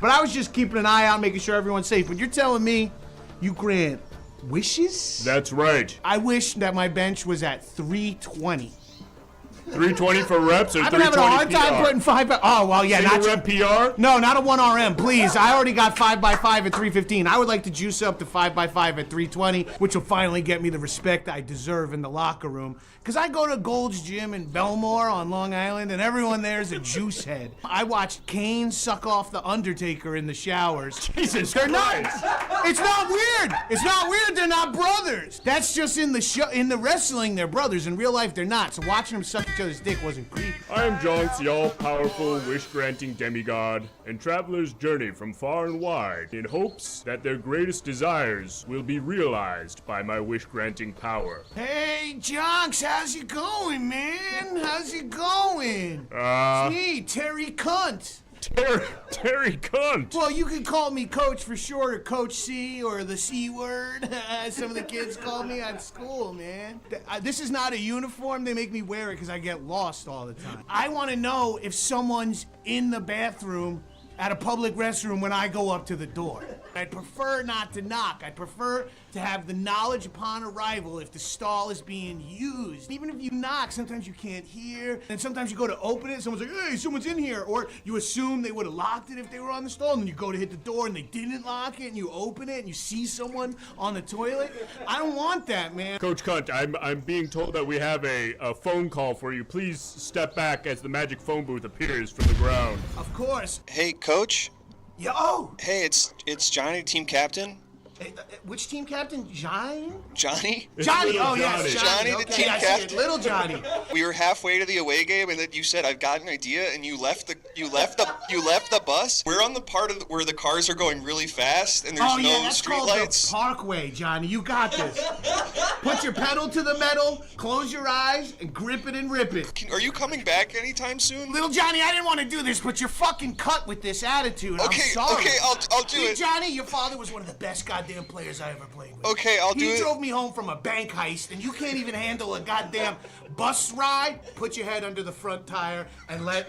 But I was just keeping an eye out, making sure everyone's safe. But you're telling me you grant wishes? That's right. I wish that my bench was at 320. 320 for reps or 320 I've been having a hard time putting 5 by... Oh, well, yeah. Single rep PR? No, not a 1RM, please. I already got 5x5 at 315. I would like to juice up to 5x5 at 320, which will finally get me the respect I deserve in the locker room. Because I go to Gold's Gym in Belmore on Long Island, and everyone there is a juice head. I watched Kane suck off the Undertaker in the showers. Jesus They're Christ. not. It's not weird. It's not weird. They're not brothers. That's just in the show. In the wrestling, they're brothers. In real life, they're not. So watching them suck each other's dick wasn't creepy. I am Jonks, the all-powerful, wish-granting demigod, and travelers journey from far and wide in hopes that their greatest desires will be realized by my wish-granting power. Hey, Jonks, how's it going, man? How's it going? It's me, Terry Cunt. Terry Cunt. Well, you can call me Coach for short, or Coach C, or the C word. Some of the kids call me at school, man. This is not a uniform. They make me wear it because I get lost all the time. I want to know if someone's in the bathroom at a public restroom when I go up to the door. I'd prefer not to knock. I'd prefer to have the knowledge upon arrival if the stall is being used. Even if you knock, sometimes you can't hear, and sometimes you go to open it, someone's like, hey, someone's in here, or you assume they would have locked it if they were on the stall, and then you go to hit the door and they didn't lock it, and you open it and you see someone on the toilet. I don't want that, man. Coach Cunt, I'm being told that we have a phone call for you. Please step back as the magic phone booth appears from the ground. Of course. Hey, Coach. Yo! Hey, it's Johnny, team captain. Hey, which team captain? Johnny? Johnny? Johnny! Little Oh, yes, Johnny, the okay, team I see it. captain. Little Johnny. We were halfway to the away game, and then you said, "I've got an idea," and you left the bus. We're on the part of where the cars are going really fast, and there's no that's street called lights. the Parkway, Johnny. You got this. Put your pedal to the metal, close your eyes, and grip it and rip it. Are you coming back anytime soon? Little Johnny, I didn't want to do this, but you're fucking cut with this attitude. Okay, I'm sorry. okay, I'll do See, it. Johnny, your father was one of the best goddamn players I ever played with. Okay, I'll do He it. drove me home from a bank heist, and you can't even handle a goddamn bus ride. Put your head under the front tire and let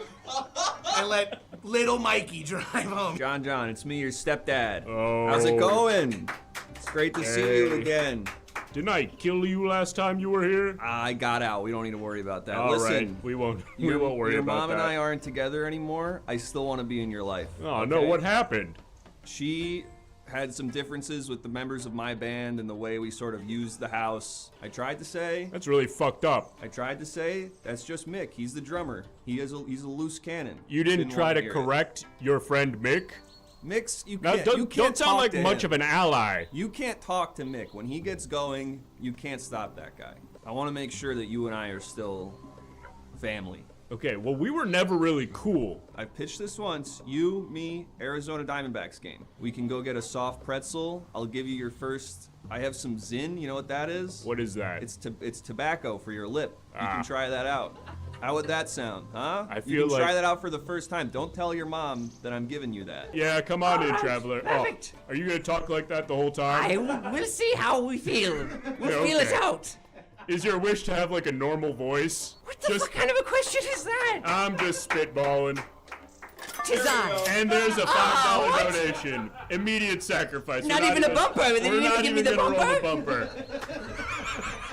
little Mikey drive home. John, it's me, your stepdad. Oh. How's it going? It's great to see you again. Didn't I kill you last time you were here? I got out. We don't need to worry about that. All Listen, right, we won't worry your about that. Your mom and I aren't together anymore. I still want to be in your life. Oh, no, what happened? She had some differences with the members of my band and the way we sort of used the house. I tried to say That's really fucked up. that's just Mick. He's the drummer. He's a loose cannon. You didn't try want to hear it. correct your friend Mick? Mick's, you Now, can't. don't, you can't don't sound talk like to much him. of an ally. You can't talk to Mick. When he gets going, you can't stop that guy. I want to make sure that you and I are still family. Okay, well, we were never really cool. I pitched this once. You, me, Arizona Diamondbacks game. We can go get a soft pretzel. I'll give you your first. I have some Zin. You know what that is? What is that? It's tobacco for your lip. You can try that out. How would that sound, huh? I You feel can like- try that out for the first time. Don't tell your mom that I'm giving you that. Yeah, come on in, traveler. perfect. Oh, are you gonna talk like that the whole time? We'll see how we feel. We'll Yeah, feel it okay. out. Is your wish to have like a normal voice? What the fuck kind of a question is that? I'm just spitballing. Tis I. And there's a $5 what? donation. Immediate sacrifice. Not We're even a bumper. They We're didn't even not give me even the gonna roll the bumper? bumper.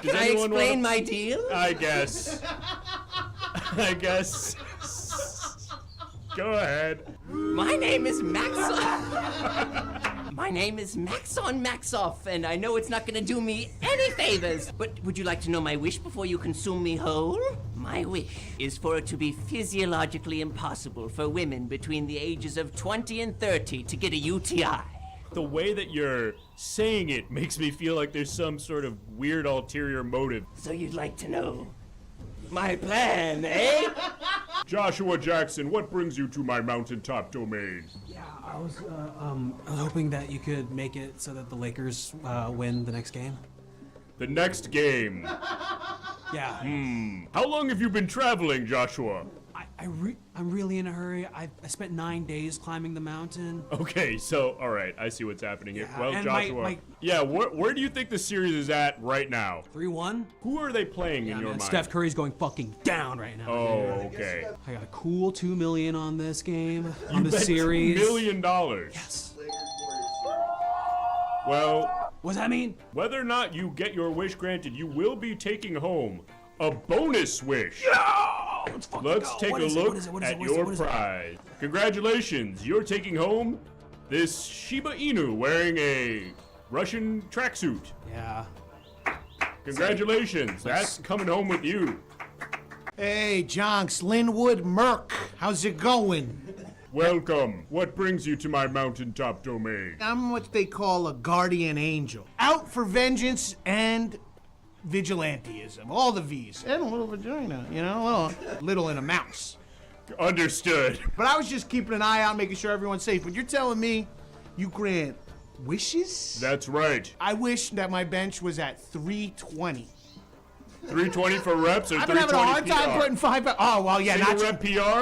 Can I anyone explain wanna- my deal? I guess. I guess. Go ahead. My name is My name is Maxon Maxoff, and I know it's not gonna do me any favors, but would you like to know my wish before you consume me whole? My wish is for it to be physiologically impossible for women between the ages of 20 and 30 to get a UTI. The way that you're saying it makes me feel like there's some sort of weird ulterior motive. So you'd like to know my plan, eh? Joshua Jackson, what brings you to my mountaintop domain? Yeah, I was hoping that you could make it so that the Lakers win the next game. The next game. Yeah. How long have you been traveling, Joshua? I'm really in a hurry. I spent 9 days climbing the mountain. Okay, so all right, I see what's happening here. Yeah, Well, and Joshua, yeah, where do you think the series is at right now? 3-1. Who are they playing in your mind? Steph Curry's going fucking down right now. Oh, okay. I got a cool $2 million on this game, You on the bet series. $2 million. Yes. Well, What does that mean? whether or not you get your wish granted, you will be taking home a bonus wish. Let's take a look at your prize. Congratulations, you're taking home this Shiba Inu wearing a Russian tracksuit. Yeah. Congratulations, that's coming home with you. Hey, Jonks, Linwood Merc. How's it going? Welcome. What brings you to my mountaintop domain? I'm what they call a guardian angel. Out for vengeance and vigilanteism. All the V's. And a little vagina, you know? Little in a mouse. Understood. But I was just keeping an eye out, making sure everyone's safe. But you're telling me you grant wishes? That's right. I wish that my bench was at 320. 320 for reps or I've been having a 320 hard time PR? putting 5 Oh, well, yeah, Single not rep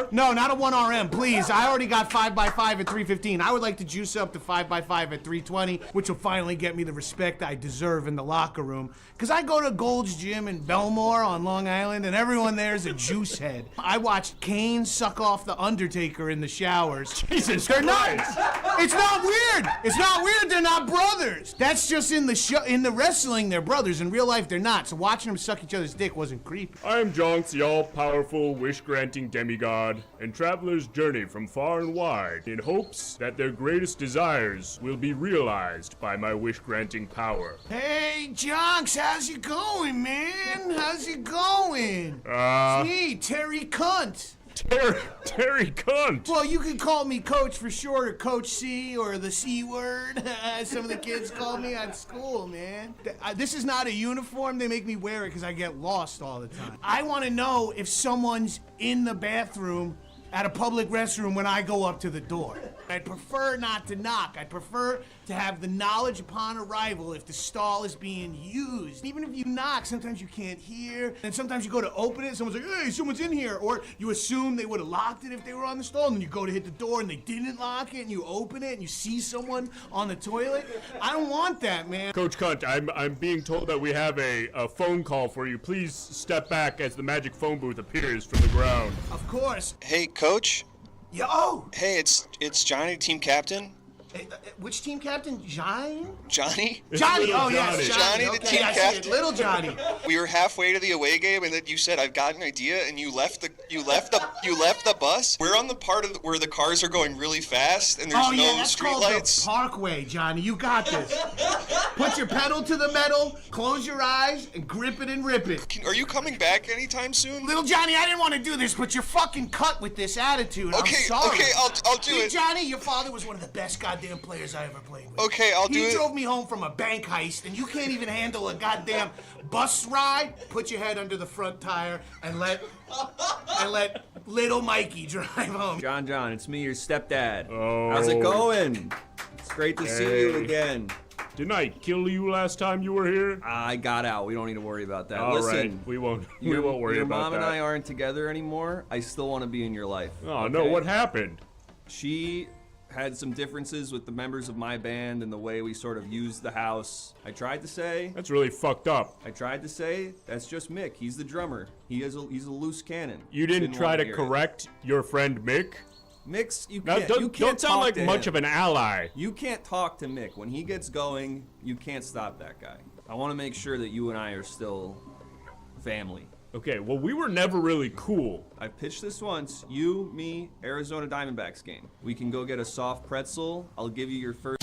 PR? No, not a 1RM, please. I already got 5x5 at 315. I would like to juice up to 5x5 at 320, which will finally get me the respect I deserve in the locker room. Because I go to Gold's Gym in Belmore on Long Island, and everyone there is a juice head. I watched Kane suck off the Undertaker in the showers. Jesus They're not. Christ. It's not weird. It's not weird. They're not brothers. That's just in the show. In the wrestling, they're brothers. In real life, they're not. So watching them suck each other's dick wasn't creepy. I am Jonks, the all-powerful, wish-granting demigod, and travelers journey from far and wide in hopes that their greatest desires will be realized by my wish-granting power. Hey, Jonks, how's it going, man? How's it going? Gee, Terry Cunt. Terry Cunt! Well, you can call me Coach for short, or Coach C, or the C word, as some of the kids call me at school, man. This is not a uniform. They make me wear it because I get lost all the time. I want to know if someone's in the bathroom at a public restroom when I go up to the door. I'd prefer not to knock. I'd prefer to have the knowledge upon arrival if the stall is being used. Even if you knock, sometimes you can't hear, and sometimes you go to open it, and someone's like, hey, someone's in here, or you assume they would have locked it if they were on the stall, and then you go to hit the door and they didn't lock it, and you open it and you see someone on the toilet. I don't want that, man. Coach Cunt, I'm being told that we have a phone call for you. Please step back as the magic phone booth appears from the ground. Of course. Hey, Coach. Yo! Hey, it's Johnny, team captain. Which team captain? Johnny? Johnny? Johnny! Little Oh, yes, Johnny, the okay, team I see it. captain. Little Johnny. We were halfway to the away game, and then you said, "I've got an idea," and you left the bus. We're on the part of where the cars are going really fast, and there's Oh, yeah, no that's street called lights. the Parkway, Johnny. You got this. Put your pedal to the metal, close your eyes, and grip it and rip it. Are you coming back anytime soon? Little Johnny, I didn't want to do this, but you're fucking cut with this attitude. Okay, I'm sorry. okay, I'll do See, it. Johnny, your father was one of the best goddamn players I ever played with. Okay, I'll do He it. drove me home from a bank heist, and you can't even handle a goddamn bus ride. Put your head under the front tire and let little Mikey drive home. John, it's me, your stepdad. Oh. How's it going? It's great to see you Hey. again. Didn't I kill you last time you were here? I got out. We don't need to worry about that. All right, Listen, we won't your worry your about mom that. and I aren't together anymore. I still want to be in your life. Oh no, okay? what happened? She had some differences with the members of my band and the way we sort of used the house. I tried to say That's really fucked up. that's just Mick. He's the drummer. He's a loose cannon. You didn't try want to hear it. correct your friend Mick? Mick's, you Now, can't. don't, you can't don't sound talk like to much him. of an ally. You can't talk to Mick. When he gets going, you can't stop that guy. I want to make sure that you and I are still family. Okay, well, we were never really cool. I pitched this once. You, me, Arizona Diamondbacks game. We can go get a soft pretzel. I'll give you your first.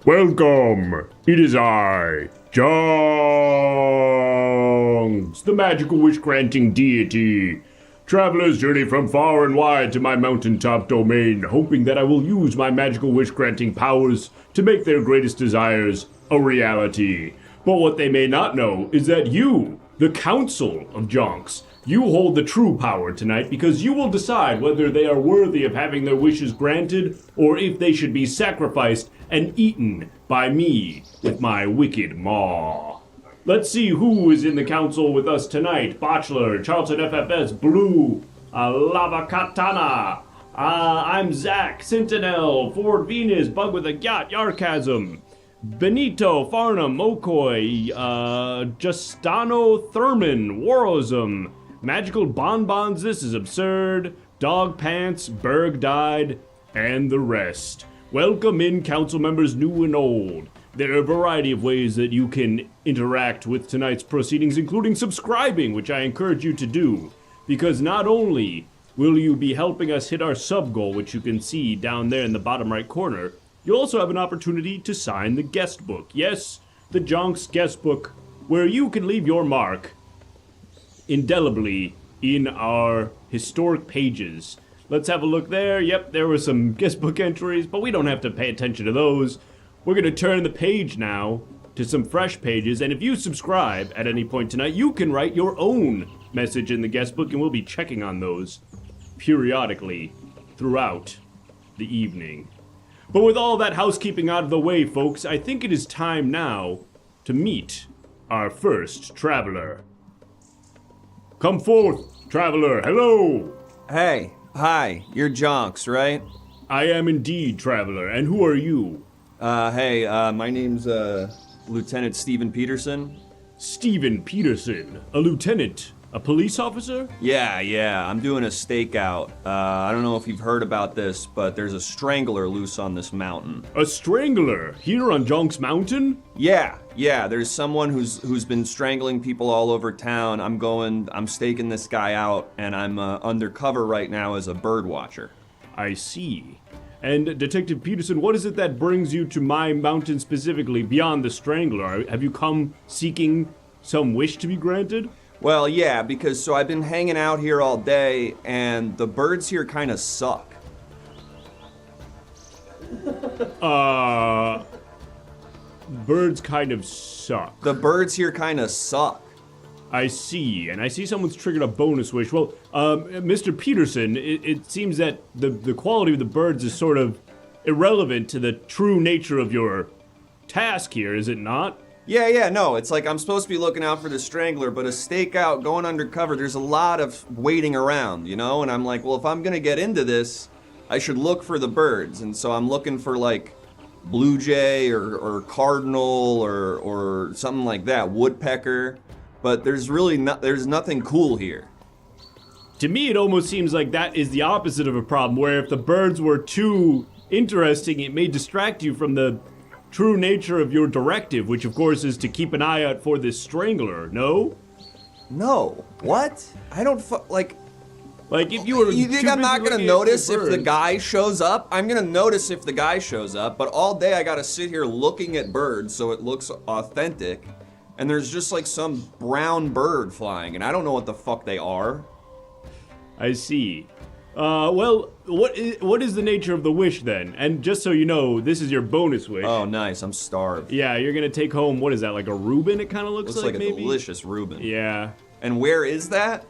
Welcome. It is I, Jonks, the magical wish-granting deity. Travelers journey from far and wide to my mountaintop domain, hoping that I will use my magical wish-granting powers to make their greatest desires a reality. But what they may not know is that you, the Council of Jonks, you hold the true power tonight because you will decide whether they are worthy of having their wishes granted or if they should be sacrificed and eaten by me with my wicked maw. Let's see who is in the council with us tonight. Bachelor, Charlton FFS, Blue, Lava Katana. I'm Zach, Sentinel, Ford Venus, Bug with a Yacht, Yarkasm. Benito, Farnham, Mokoi, Justano, Thurman, Warosm, Magical Bonbons, This is Absurd, Dog Pants, Berg Died, and the rest. Welcome in, council members new and old. There are a variety of ways that you can interact with tonight's proceedings, including subscribing, which I encourage you to do, because not only will you be helping us hit our sub goal, which you can see down there in the bottom right corner, you'll also have an opportunity to sign the guest book. Yes, the Jonks guest book, where you can leave your mark indelibly in our historic pages. Let's have a look there. Yep, there were some guest book entries, but we don't have to pay attention to those. We're going to turn the page now to some fresh pages, and if you subscribe at any point tonight, you can write your own message in the guest book, and we'll be checking on those periodically throughout the evening. But with all that housekeeping out of the way, folks, I think it is time now to meet our first traveler. Come forth, traveler. Hello. Hey, hi, you're Jonks, right? I am indeed, traveler. And who are you? Hey, my name's, Lieutenant Stephen Peterson. Stephen Peterson, a lieutenant, a police officer? Yeah, I'm doing a stakeout. I don't know if you've heard about this, but there's a strangler loose on this mountain. A strangler here on Jonks Mountain? Yeah, there's someone who's been strangling people all over town. I'm staking this guy out, and I'm undercover right now as a bird watcher. I see. And Detective Peterson, what is it that brings you to my mountain specifically, beyond the strangler? Have you come seeking some wish to be granted? Well, yeah, because so I've been hanging out here all day, and the birds here kind of suck. Birds kind of suck. The birds here kind of suck. I see, and I see someone's triggered a bonus wish. Well, Mr. Peterson, it seems that the quality of the birds is sort of irrelevant to the true nature of your task here, is it not? Yeah, no, it's like I'm supposed to be looking out for the strangler, but a stakeout, going undercover, there's a lot of waiting around, you know? And I'm like, well, if I'm gonna get into this, I should look for the birds. And so I'm looking for, like, blue jay or cardinal or something like that, woodpecker. But there's nothing cool here. To me, it almost seems like that is the opposite of a problem, where if the birds were too interesting, it may distract you from the true nature of your directive, which of course is to keep an eye out for this strangler, no? No. What? I don't like if you were You think I'm not gonna notice if the guy shows up? I'm gonna notice if the guy shows up, but all day I gotta sit here looking at birds so it looks authentic. And there's just like some brown bird flying, and I don't know what the fuck they are. I see. Well, what is the nature of the wish then? And just so you know, this is your bonus wish. Oh, nice. I'm starved. Yeah, you're gonna take home, what is that, like a Reuben it kind of looks like a maybe? delicious Reuben. Yeah. And where is that?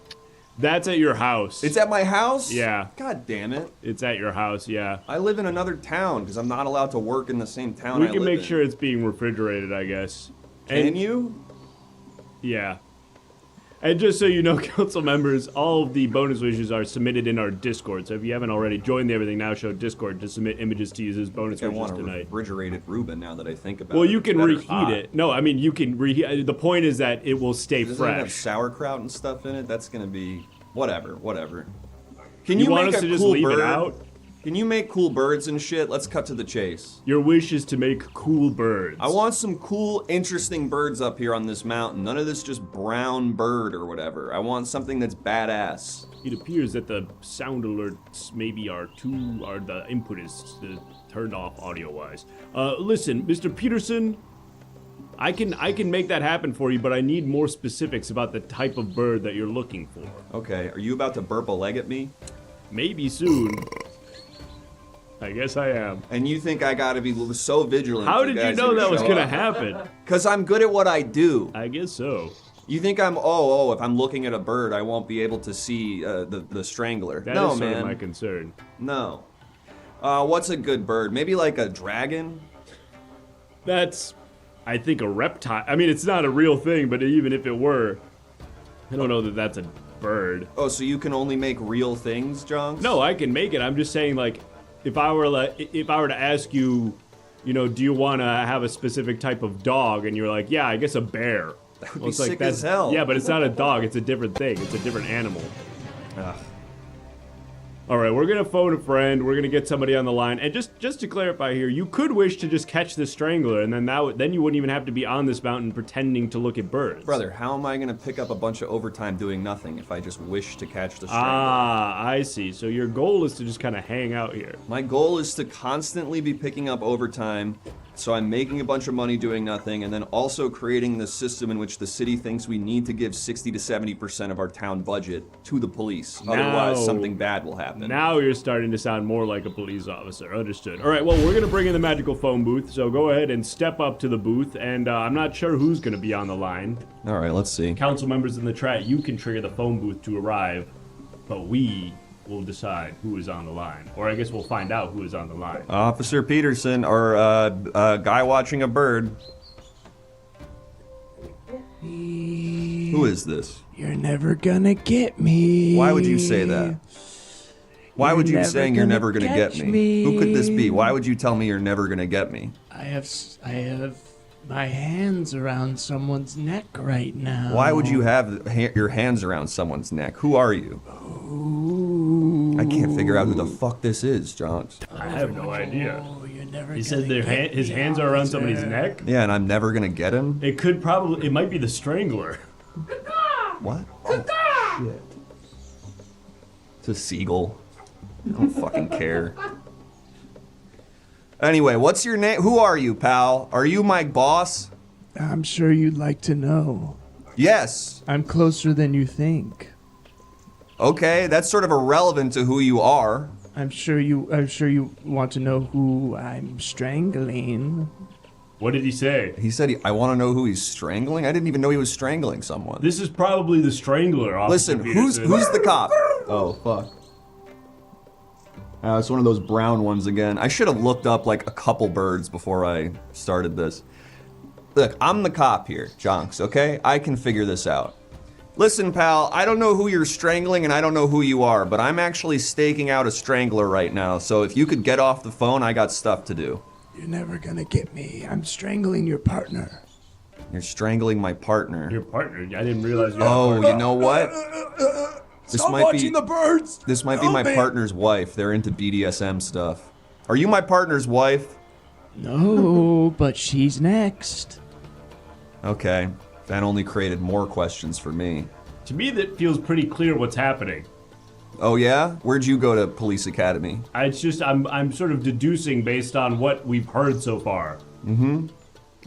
That's at your house. It's at my house? Yeah. God damn it. It's at your house, yeah. I live in another town because I'm not allowed to work in the same town We I can live make in. sure it's being refrigerated, I guess. Can you? Yeah. And just so you know, council members, all of the bonus wishes are submitted in our Discord. So if you haven't already, join the Everything Now Show Discord to submit images to use as bonus I wishes want a tonight. refrigerated Reuben now that I think about it. Well, you It's can better reheat hot. it. No, I mean, you can reheat. The point is that it will stay Doesn't it have fresh. sauerkraut and stuff in it? That's gonna be whatever. Can You you want make us a to just cool leave bird? it out? Can you make cool birds and shit? Let's cut to the chase. Your wish is to make cool birds. I want some cool, interesting birds up here on this mountain. None of this just brown bird or whatever. I want something that's badass. It appears that the sound alerts maybe the input is turned off audio-wise. Listen, Mr. Peterson, I can make that happen for you, but I need more specifics about the type of bird that you're looking for. Okay, are you about to burp a leg at me? Maybe soon. I guess I am. And you think I gotta be so vigilant? How did you know that was gonna happen? Because I'm good at what I do. I guess so. You think I'm, if I'm looking at a bird, I won't be able to see the strangler. That no, is sort man. of my concern. No. What's a good bird? Maybe like a dragon? That's, I think, a reptile. I mean, it's not a real thing, but even if it were, I don't know that that's a bird. Oh, so you can only make real things, Jonks? No, I can make it. I'm just saying, like, if I were to ask you, do you want to have a specific type of dog, and you're like, yeah, I guess a bear. That would be sick as hell. Yeah, but it's not a dog. It's a different thing. It's a different animal. Ugh. All right, we're gonna phone a friend. We're gonna get somebody on the line, and just to clarify here, you could wish to just catch the strangler, and then you wouldn't even have to be on this mountain pretending to look at birds. Brother, how am I gonna pick up a bunch of overtime doing nothing if I just wish to catch the strangler? Ah, I see. So your goal is to just kind of hang out here. My goal is to constantly be picking up overtime, so I'm making a bunch of money doing nothing, and then also creating the system in which the city thinks we need to give 60 to 70% of our town budget to the police. Otherwise, something bad will happen. Now you're starting to sound more like a police officer. Understood. All right, well, we're going to bring in the magical phone booth, so go ahead and step up to the booth, and I'm not sure who's going to be on the line. All right, let's see. Council members in the chat, you can trigger the phone booth to arrive, but we will decide who is on the line. Or I guess we'll find out who is on the line. Officer Peterson, or a guy watching a bird. Who is this? You're never gonna get me. Why would you say that? Why would you be saying you're never gonna get me? Who could this be? Why would you tell me you're never gonna get me? I have my hands around someone's neck right now. Why would you have your hands around someone's neck? Who are you? I can't figure out who the fuck this is, Johns. I have no idea. You're never He said his hands are around somebody's neck? Yeah, and I'm never gonna get him? It might be the strangler. What? Oh, shit. It's a seagull. I don't fucking care. Anyway, what's your name? Who are you, pal? Are you my boss? I'm sure you'd like to know. Yes. I'm closer than you think. Okay, that's sort of irrelevant to who you are. I'm sure you want to know who I'm strangling. What did he say? He said, I want to know who he's strangling? I didn't even know he was strangling someone. This is probably the strangler, Officer Listen, who's the cop? Oh, fuck. It's one of those brown ones again. I should have looked up like a couple birds before I started this. Look, I'm the cop here, Jonks, okay? I can figure this out. Listen, pal, I don't know who you're strangling and I don't know who you are, but I'm actually staking out a strangler right now, so if you could get off the phone, I got stuff to do. You're never gonna get me. I'm strangling your partner. You're strangling my partner. Your partner? I didn't realize you had a Oh, partner. you know what? Stop watching the birds! This might be my partner's wife. They're into BDSM stuff. Are you my partner's wife? No, but she's next. Okay. That only created more questions for me. To me, that feels pretty clear what's happening. Oh yeah? Where'd you go to police academy? It's just, I'm sort of deducing based on what we've heard so far. Mm-hmm.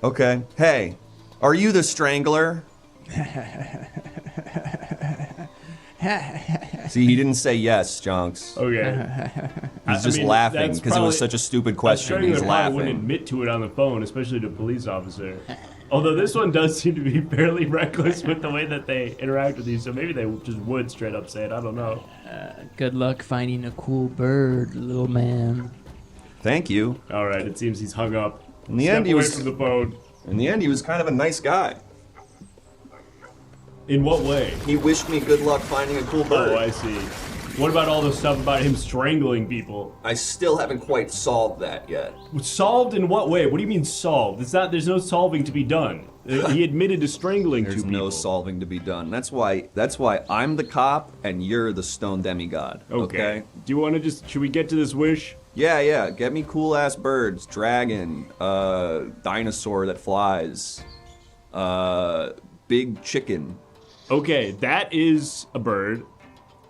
Okay. Hey, are you the strangler? See, he didn't say yes, Jonks. Okay. He's just laughing because it was such a stupid question. He's laughing. Wouldn't laughing. admit to it on the phone, especially to a police officer. Although this one does seem to be fairly reckless with the way that they interact with you, so maybe they just would straight up say it. I don't know. Good luck finding a cool bird, little man. Thank you. All right, it seems he's hung up. In the Step end, he away was. from the phone. In the end, he was kind of a nice guy. In what way? He wished me good luck finding a cool bird. Oh, I see. What about all the stuff about him strangling people? I still haven't quite solved that yet. Solved in what way? What do you mean solved? It's not. There's no solving to be done. He admitted to strangling There's two people. no solving to be done. That's why I'm the cop and you're the stone demigod. Okay? Do you want to should we get to this wish? Yeah. Get me cool ass birds, dragon, dinosaur that flies, big chicken. Okay, that is a bird.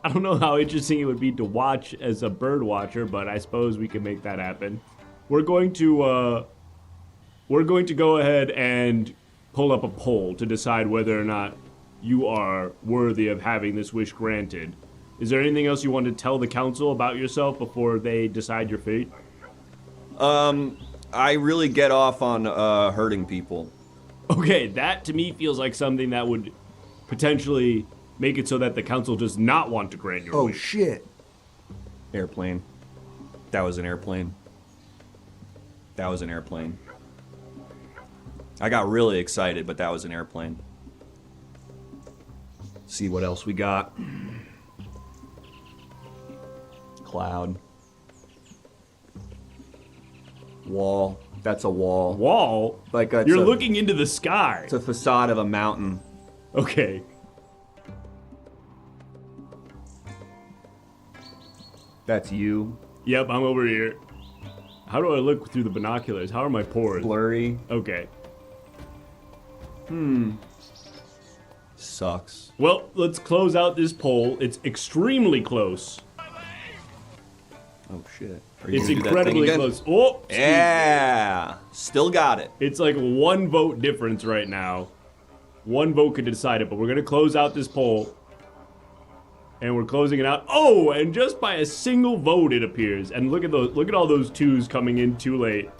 I don't know how interesting it would be to watch as a bird watcher, but I suppose we can make that happen. We're going to go ahead and pull up a poll to decide whether or not you are worthy of having this wish granted. Is there anything else you want to tell the council about yourself before they decide your fate? I really get off on hurting people. Okay, that to me feels like something that would potentially make it so that the council does not want to grant your wish. Shit. Airplane. That was an airplane. That was an airplane. I got really excited, but that was an airplane. See what else we got. Cloud. Wall. That's a wall. Wall? Like it's You're a- looking into the sky. It's a facade of a mountain. Okay. That's you. Yep, I'm over here. How do I look through the binoculars? How are my pores? Blurry. Okay. Sucks. Well, let's close out this poll. It's extremely close. Oh shit. Are you It's gonna do that thing incredibly again? close. Oh, Yeah. Still got it. it's like 1 vote difference right now. 1 vote could decide it, but we're gonna close out this poll. And we're closing it out. Oh, and just by a single vote it appears. And look at those, look at all those 2s coming in too late.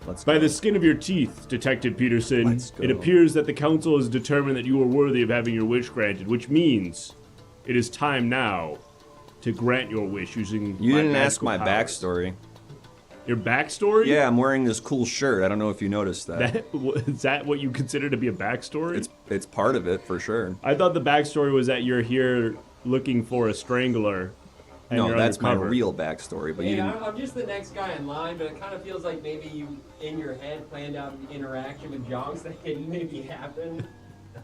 Let's By go. the skin of your teeth, Detective Peterson, Let's go. it appears that the council has determined that you are worthy of having your wish granted, which means it is time now to grant your wish using You my didn't ask magical my powers. backstory. Your backstory? Yeah, I'm wearing this cool shirt. I don't know if you noticed that. Is that what you consider to be a backstory? It's part of it for sure. I thought the backstory was that you're here looking for a strangler. And No, you're that's my undercover. real backstory. But you Hey, didn't. I'm just the next guy in line, but it kind of feels like maybe you, in your head, planned out an interaction with Jonks that didn't maybe happen.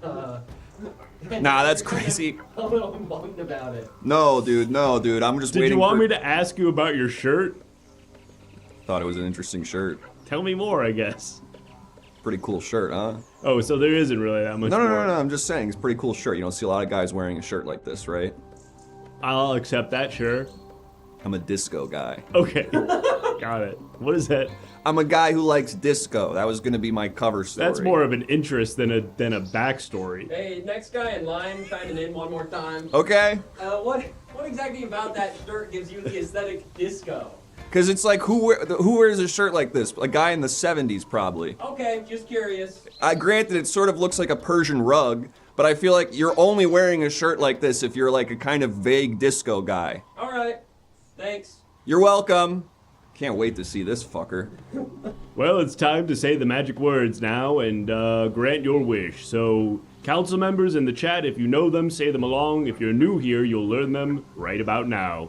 Nah, that's crazy. A little bummed about it. No, dude. I'm just Did waiting. you want for... me to ask you about your shirt? Thought it was an interesting shirt. Tell me more, I guess. Pretty cool shirt, huh? Oh, so there isn't really that much No. more. I'm just saying, it's a pretty cool shirt. You don't see a lot of guys wearing a shirt like this, right? I'll accept that, sure. I'm a disco guy. Okay. Got it. What is that? I'm a guy who likes disco. That was gonna be my cover story. That's more of an interest than a backstory. Hey, next guy in line, signing in one more time. Okay. What exactly about that shirt gives you the aesthetic disco? Because it's like, who wears a shirt like this? A guy in the 70s, probably. Okay, just curious. Granted, it sort of looks like a Persian rug, but I feel like you're only wearing a shirt like this if you're like a kind of vague disco guy. All right, thanks. You're welcome. Can't wait to see this fucker. Well, it's time to say the magic words now and grant your wish. So, council members in the chat, if you know them, say them along. If you're new here, you'll learn them right about now.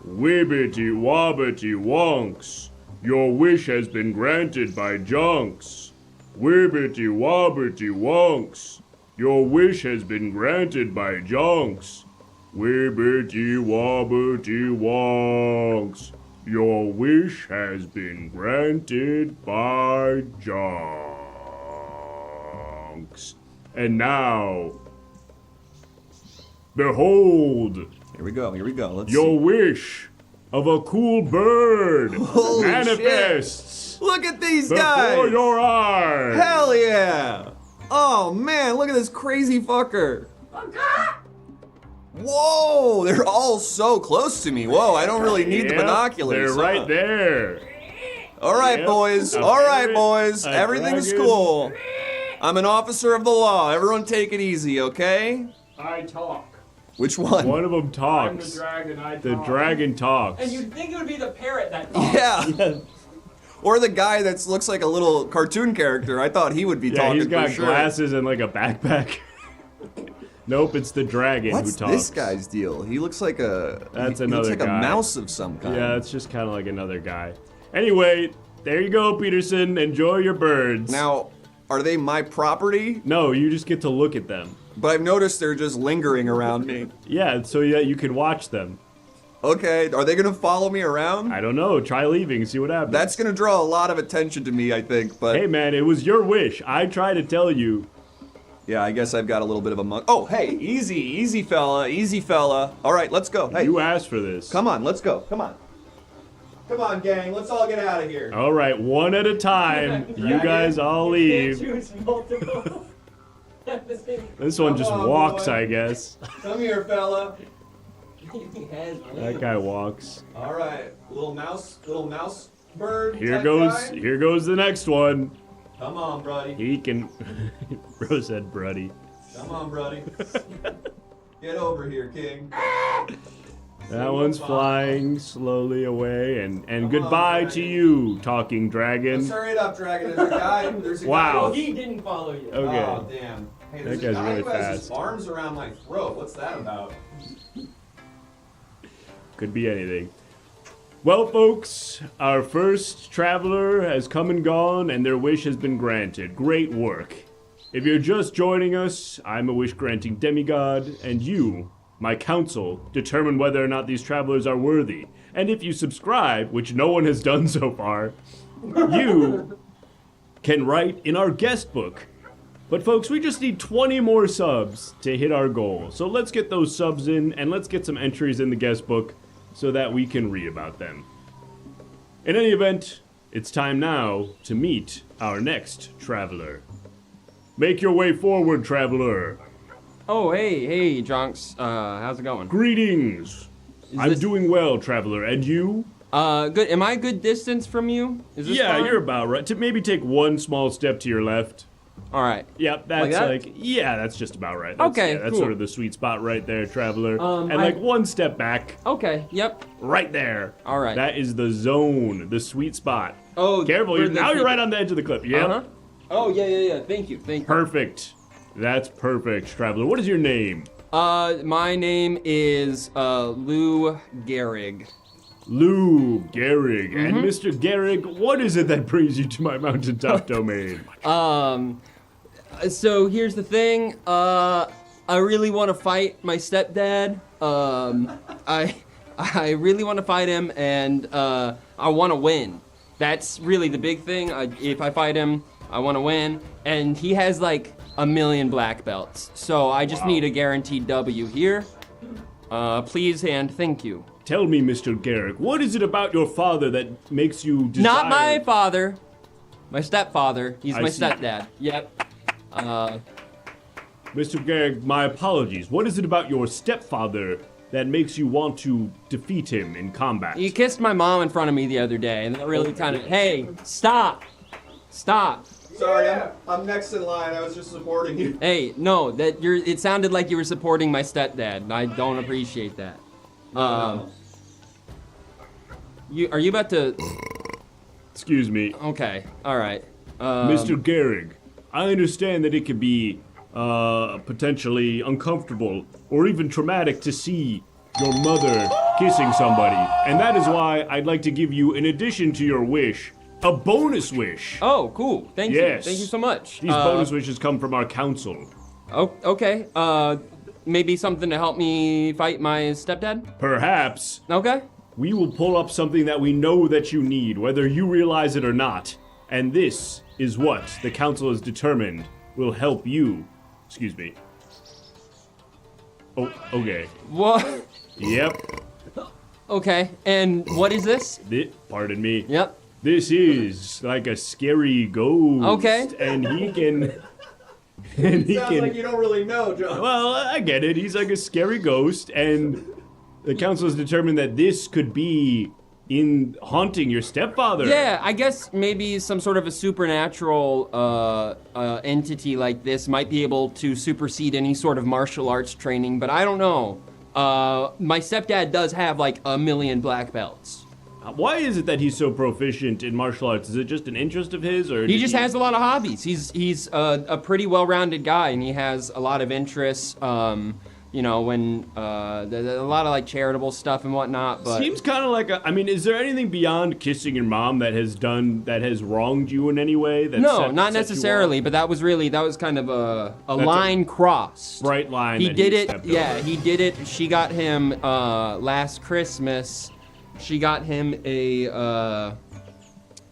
Wibbity wobbity wonks. Your wish has been granted by Jonks. Wibbity wobbity wonks. Your wish has been granted by Jonks. Wibbity wobbity wonks. Your wish has been granted by Jonks. And now, behold, Here we go. Let's your wish of a cool bird Holy manifests Look at these before guys! your eyes. Hell yeah! Oh man, look at this crazy fucker. Whoa, they're all so close to me. Whoa, I don't really need the Yep, binoculars. They're huh? right there. All right, Yep, boys. a All right, ferret, boys. a Everything's dragon. cool. I'm an officer of the law. Everyone take it easy, okay? I talk. Which one? One of them talks. dragon, I The dragon talks. And you'd think it would be the parrot that Yeah. Or the guy that looks like a little cartoon character. I thought he would be Yeah, talking he's got for sure. glasses and like a backpack. Nope, it's the dragon What's who talks. this guy's deal? He looks like a. That's he another looks like guy. a mouse of some kind. Yeah, it's just kind of like another guy. Anyway, there you go, Peterson. Enjoy your birds. Now, Are they my property? No, you just get to look at them. But I've noticed they're just lingering around me. Yeah, so that you can watch them. Okay, are they gonna follow me around? I don't know. Try leaving and see what happens. That's gonna draw a lot of attention to me, I think, but... Hey, man, it was your wish. I tried to tell you. Yeah, I guess I've got a little bit of a mug. Oh, hey, easy fella, easy fella. All right, let's go. Hey, You asked for this. come on, let's go. Come on. Come on, gang, let's all get out of here. All right, one at a time. You guys all leave. Choose multiple. At the same- This one just Come on, walks, boy. I guess. Come here, fella. He has That guy walks. All right, little mouse bird. Here type goes. guy. Here goes the next one. Come on, buddy. He can. Bro said, "Bruddy." Come on, buddy. Get over here, king. That one's flying slowly away, and on, goodbye to dragon. you, talking dragon. Let's hurry it up, dragon. There's a guy. There's a Wow. Oh, guy. he didn't follow you. Okay. Oh, damn. Hey, there's That a guy's guy really who has his fast. arms around my throat. What's that about? Could be anything. Well, folks, our first traveler has come and gone, and their wish has been granted. Great work. If you're just joining us, I'm a wish-granting demigod, and you, my council, determine whether or not these travelers are worthy. And if you subscribe, which no one has done so far, you can write in our guest book. But folks, we just need 20 more subs to hit our goal. So let's get those subs in, and let's get some entries in the guest book so that we can read about them. In any event, it's time now to meet our next traveler. Make your way forward, traveler. Oh, hey, Jonks. How's it going? Greetings. I'm this- doing well, traveler. And you? Good. Am I a good distance from you? Is this Yeah, fine? you're about right. To maybe take one small step to your left. All right. Yep, that's that? yeah, that's just about right. That's, Okay, yeah, that's cool. sort of the sweet spot right there, traveler. And I- like one step back, Okay. Yep. right there. All right. That is the zone, the sweet spot. Oh, Careful, for you're, the now you're people- right on the edge of the cliff. Yep. Uh-huh. Oh, yeah. Thank you. Perfect. That's perfect, traveler. What is your name? My name is Lou Gehrig. Lou Gehrig. Mm-hmm. And Mr. Gehrig, what is it that brings you to my mountaintop domain? So here's the thing. I really want to fight my stepdad. I really want to fight him, and I want to win. That's really the big thing. If I fight him, I want to win, and he has like 1 million black belts. So I just need a guaranteed W here. Please and thank you. Tell me, Mr. Gehrig, what is it about your father that makes you desire... Not my father. My stepfather. He's I my see. stepdad. Yep. Mr. Gehrig, my apologies. What is it about your stepfather that makes you want to defeat him in combat? He kissed my mom in front of me the other day, and that really kind of... Hey, stop. Stop. Sorry, I'm next in line. I was just supporting you. Hey, no, it sounded like you were supporting my stepdad, and I don't appreciate that. Are you about to... Excuse me. Okay, all right. Mr. Gehrig, I understand that it could be potentially uncomfortable or even traumatic to see your mother kissing somebody. And that is why I'd like to give you, in addition to your wish, a bonus wish. Oh, cool. Thank you. Yes. Thank you so much. These bonus wishes come from our council. Oh, okay. Maybe something to help me fight my stepdad? Perhaps Okay. we will pull up something that we know that you need, whether you realize it or not. And this is what the council has determined will help you. Excuse me. Oh, okay. What? Yep. Okay, and what is this? Pardon me. Yep. This is like a scary ghost. Okay. And he can. And he Sounds can. like you don't really know, John. Well, I get it. He's like a scary ghost, and the council has determined that this could be in haunting your stepfather. Yeah, I guess maybe some sort of a supernatural entity like this might be able to supersede any sort of martial arts training, but I don't know. My stepdad does have like 1 million black belts. Why is it that he's so proficient in martial arts? Is it just an interest of his, or He just has a lot of hobbies. He's a pretty well-rounded guy, and he has a lot of interests. You know, when there's a lot of like charitable stuff and whatnot. But Seems kind of like I mean, is there anything beyond kissing your mom that has wronged you in any way? No, not necessarily. But that was kind of a line crossed. Bright line. He that did he it. stepped Yeah, over. he did it. She got him last Christmas. She got him a.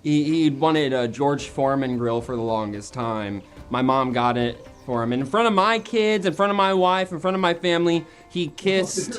He wanted a George Foreman grill for the longest time. My mom got it for him in front of my kids, in front of my wife, in front of my family. He kissed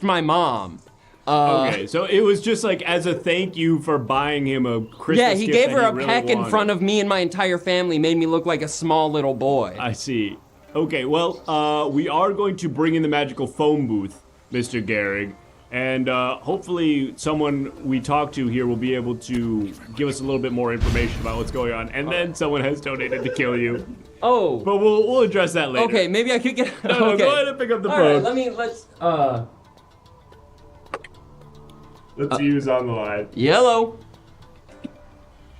my mom. Okay, so it was just like as a thank you for buying him a Christmas Yeah, he gift gave that her a really peck in wanted. front of me and my entire family, made me look like a small little boy. I see. Okay, well, we are going to bring in the magical phone booth, Mr. Gehrig, and hopefully someone we talk to here will be able to give us a little bit more information about what's going on, and then someone has donated to kill you. Oh. But we'll address that later. Okay, maybe I could get. No, okay. go ahead and pick up the All phone. right, let's Let's see who's on the line. Yellow.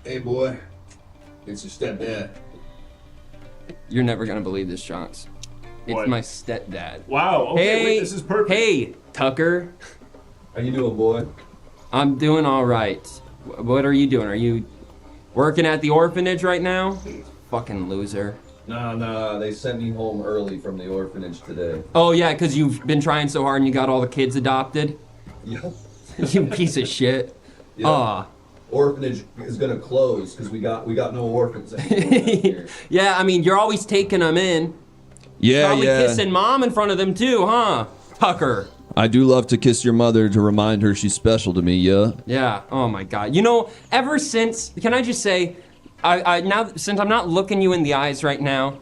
Hey, boy. It's your stepdad. You're never gonna believe this, Chance. It's What? my stepdad. Wow. Okay, Hey, wait, this is perfect. Hey, Tucker. How you doing, boy? I'm doing all right. What are you doing? Are you working at the orphanage right now? Fucking loser. Nah, they sent me home early from the orphanage today. Oh yeah, 'cause you've been trying so hard and you got all the kids adopted. Yep. You piece of shit. Yep. Aw. Orphanage is gonna close because we got no orphans anymore down here. Yeah, I mean, you're always taking them in. Yeah, Probably yeah. kissing mom in front of them too, huh? Tucker. I do love to kiss your mother to remind her she's special to me, yeah. Yeah. Oh my God. You know, ever since, can I just say, I now since I'm not looking you in the eyes right now,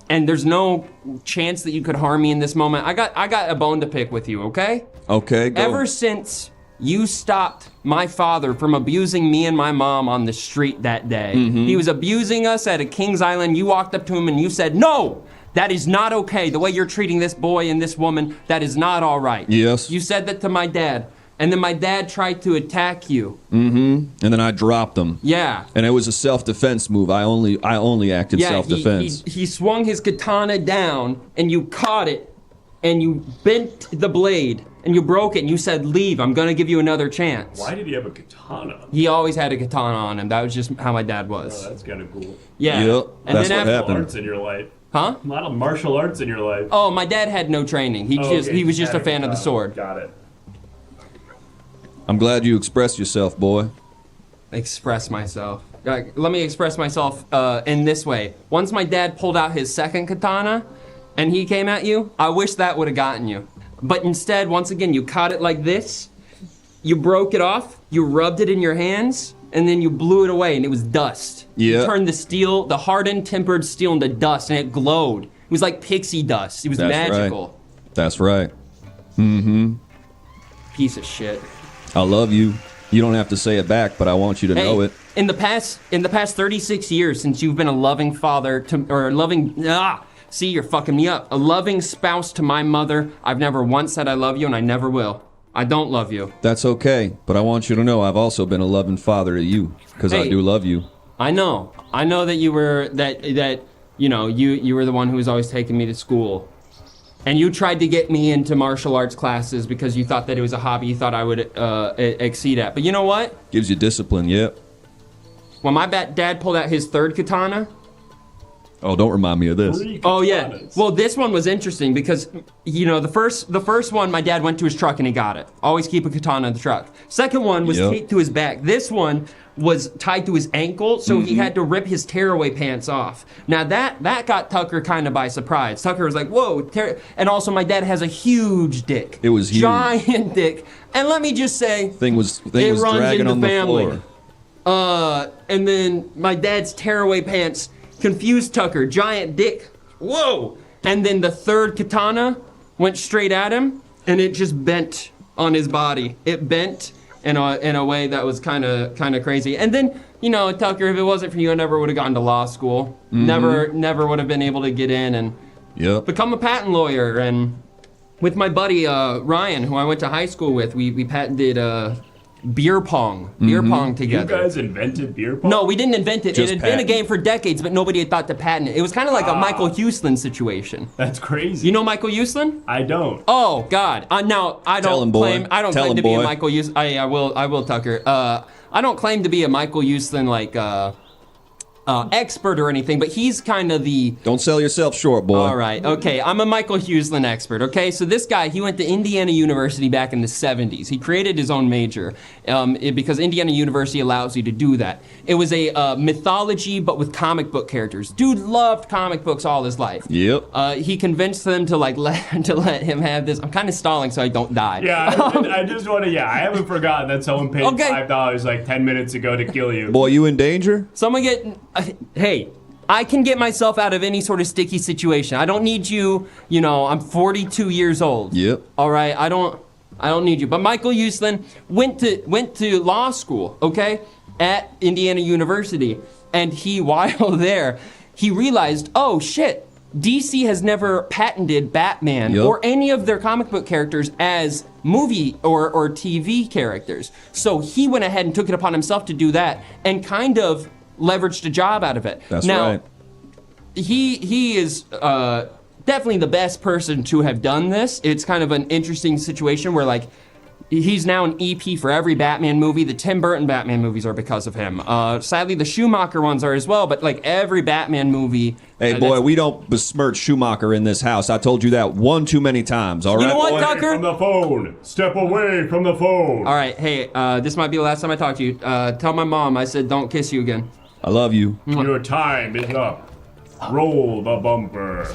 and there's no chance that you could harm me in this moment, I got a bone to pick with you, okay? Okay, go. Ever since you stopped my father from abusing me and my mom on the street that day, he was abusing us at a Kings Island. You walked up to him and you said, "No, that is not okay. The way you're treating this boy and this woman, that is not all right." Yes. You said that to my dad, and then my dad tried to attack you. And then I dropped him. Yeah. And it was a self-defense move. I only acted Yeah, self-defense. he swung his katana down, and you caught it, and you bent the blade, and you broke it, and you said, "Leave, I'm gonna give you another chance." Why did he have a katana? He always had a katana on him. That was just how my dad was. Oh, that's kind of cool. Yeah. Yep, And that's then what after, happened. Arts in your life. Huh? A lot of martial arts in your life. Oh, my dad had no training. He Okay, was just a had fan of the katana. sword. Got it. I'm glad you expressed yourself, boy. Express myself. Let me express myself in this way. Once my dad pulled out his second katana and he came at you, I wish that would have gotten you. But instead, once again, you caught it like this, you broke it off, you rubbed it in your hands, and then you blew it away and it was dust. Yeah. You turned the steel, the hardened, tempered steel into dust and it glowed. It was like pixie dust. It was That's magical. right. That's right. Piece of shit. I love you. You don't have to say it back, but I want you to know it. In the past 36 years since you've been a loving father to, or a loving, see, you're fucking me up. A loving spouse to my mother, I've never once said I love you and I never will. I don't love you. That's okay, but I want you to know I've also been a loving father to you, because I Hey. do love you. I know that you were, you were the one who was always taking me to school. And you tried to get me into martial arts classes because you thought that it was a hobby you thought I would exceed at. But you know what? Gives you discipline, yep. When my dad pulled out his third katana, Oh, don't remind me of this. oh yeah. Well, this one was interesting because, the first one, my dad went to his truck and he got it. Always keep a katana in the truck. Second one was Yep. taped to his back. This one was tied to his ankle, so he had to rip his tearaway pants off. Now that got Tucker kind of by surprise. Tucker was like, "Whoa!" And also, my dad has a huge dick. It was huge. Giant dick. And let me just say, Thing was it runs dragging in the on family. the floor. And then my dad's tearaway pants confused Tucker. Giant dick. Whoa! And then the third katana went straight at him, and it just bent on his body. It bent in a way that was kind of crazy. And then, Tucker, if it wasn't for you, I never would have gone to law school. Never would have been able to get in and Yep. become a patent lawyer. And with my buddy Ryan, who I went to high school with, we patented beer pong together. You guys invented beer pong? No, we didn't invent it. Just It had been a patent. game for decades, but nobody had thought to patent it. It was kind of like a Michael Huesland situation. That's crazy. You know Michael Huesland? I don't. Oh God! Now I Tell don't him, boy. claim. I don't Tell claim him, to be a boy. Michael Huesland. I will, Tucker. I don't claim to be a Michael Huesland expert or anything, but he's kind of the. Don't sell yourself short, boy. All right, okay. I'm a Michael Huesland expert. Okay, so this guy, he went to Indiana University back in the '70s. He created his own major because Indiana University allows you to do that. It was a mythology, but with comic book characters. Dude loved comic books all his life. Yep. He convinced them to let him have this. I'm kind of stalling so I don't die. Yeah, I just want to. Yeah, I haven't forgotten that someone paid Okay. $5 like 10 minutes ago to kill you. Boy, you in danger? Someone get. Hey, I can get myself out of any sort of sticky situation. I don't need you. You know, I'm 42 years old. Yep. All right, I don't need you. But Michael Huesland went to law school, okay, at Indiana University, and while there, he realized, oh shit, DC has never patented Batman Yep. or any of their comic book characters as movie or TV characters. So he went ahead and took it upon himself to do that, and kind of leveraged a job out of it. That's now, right. He is definitely the best person to have done this. It's kind of an interesting situation where he's now an EP for every Batman movie. The Tim Burton Batman movies are because of him. Sadly, the Schumacher ones are as well, but every Batman movie. Hey, boy, we don't besmirch Schumacher in this house. I told you that one too many times, all right? You know what, Away Tucker? from the phone. Step away from the phone. All right, hey, this might be the last time I talk to you. Tell my mom I said don't kiss you again. I love you. Your time is up. Roll the bumper.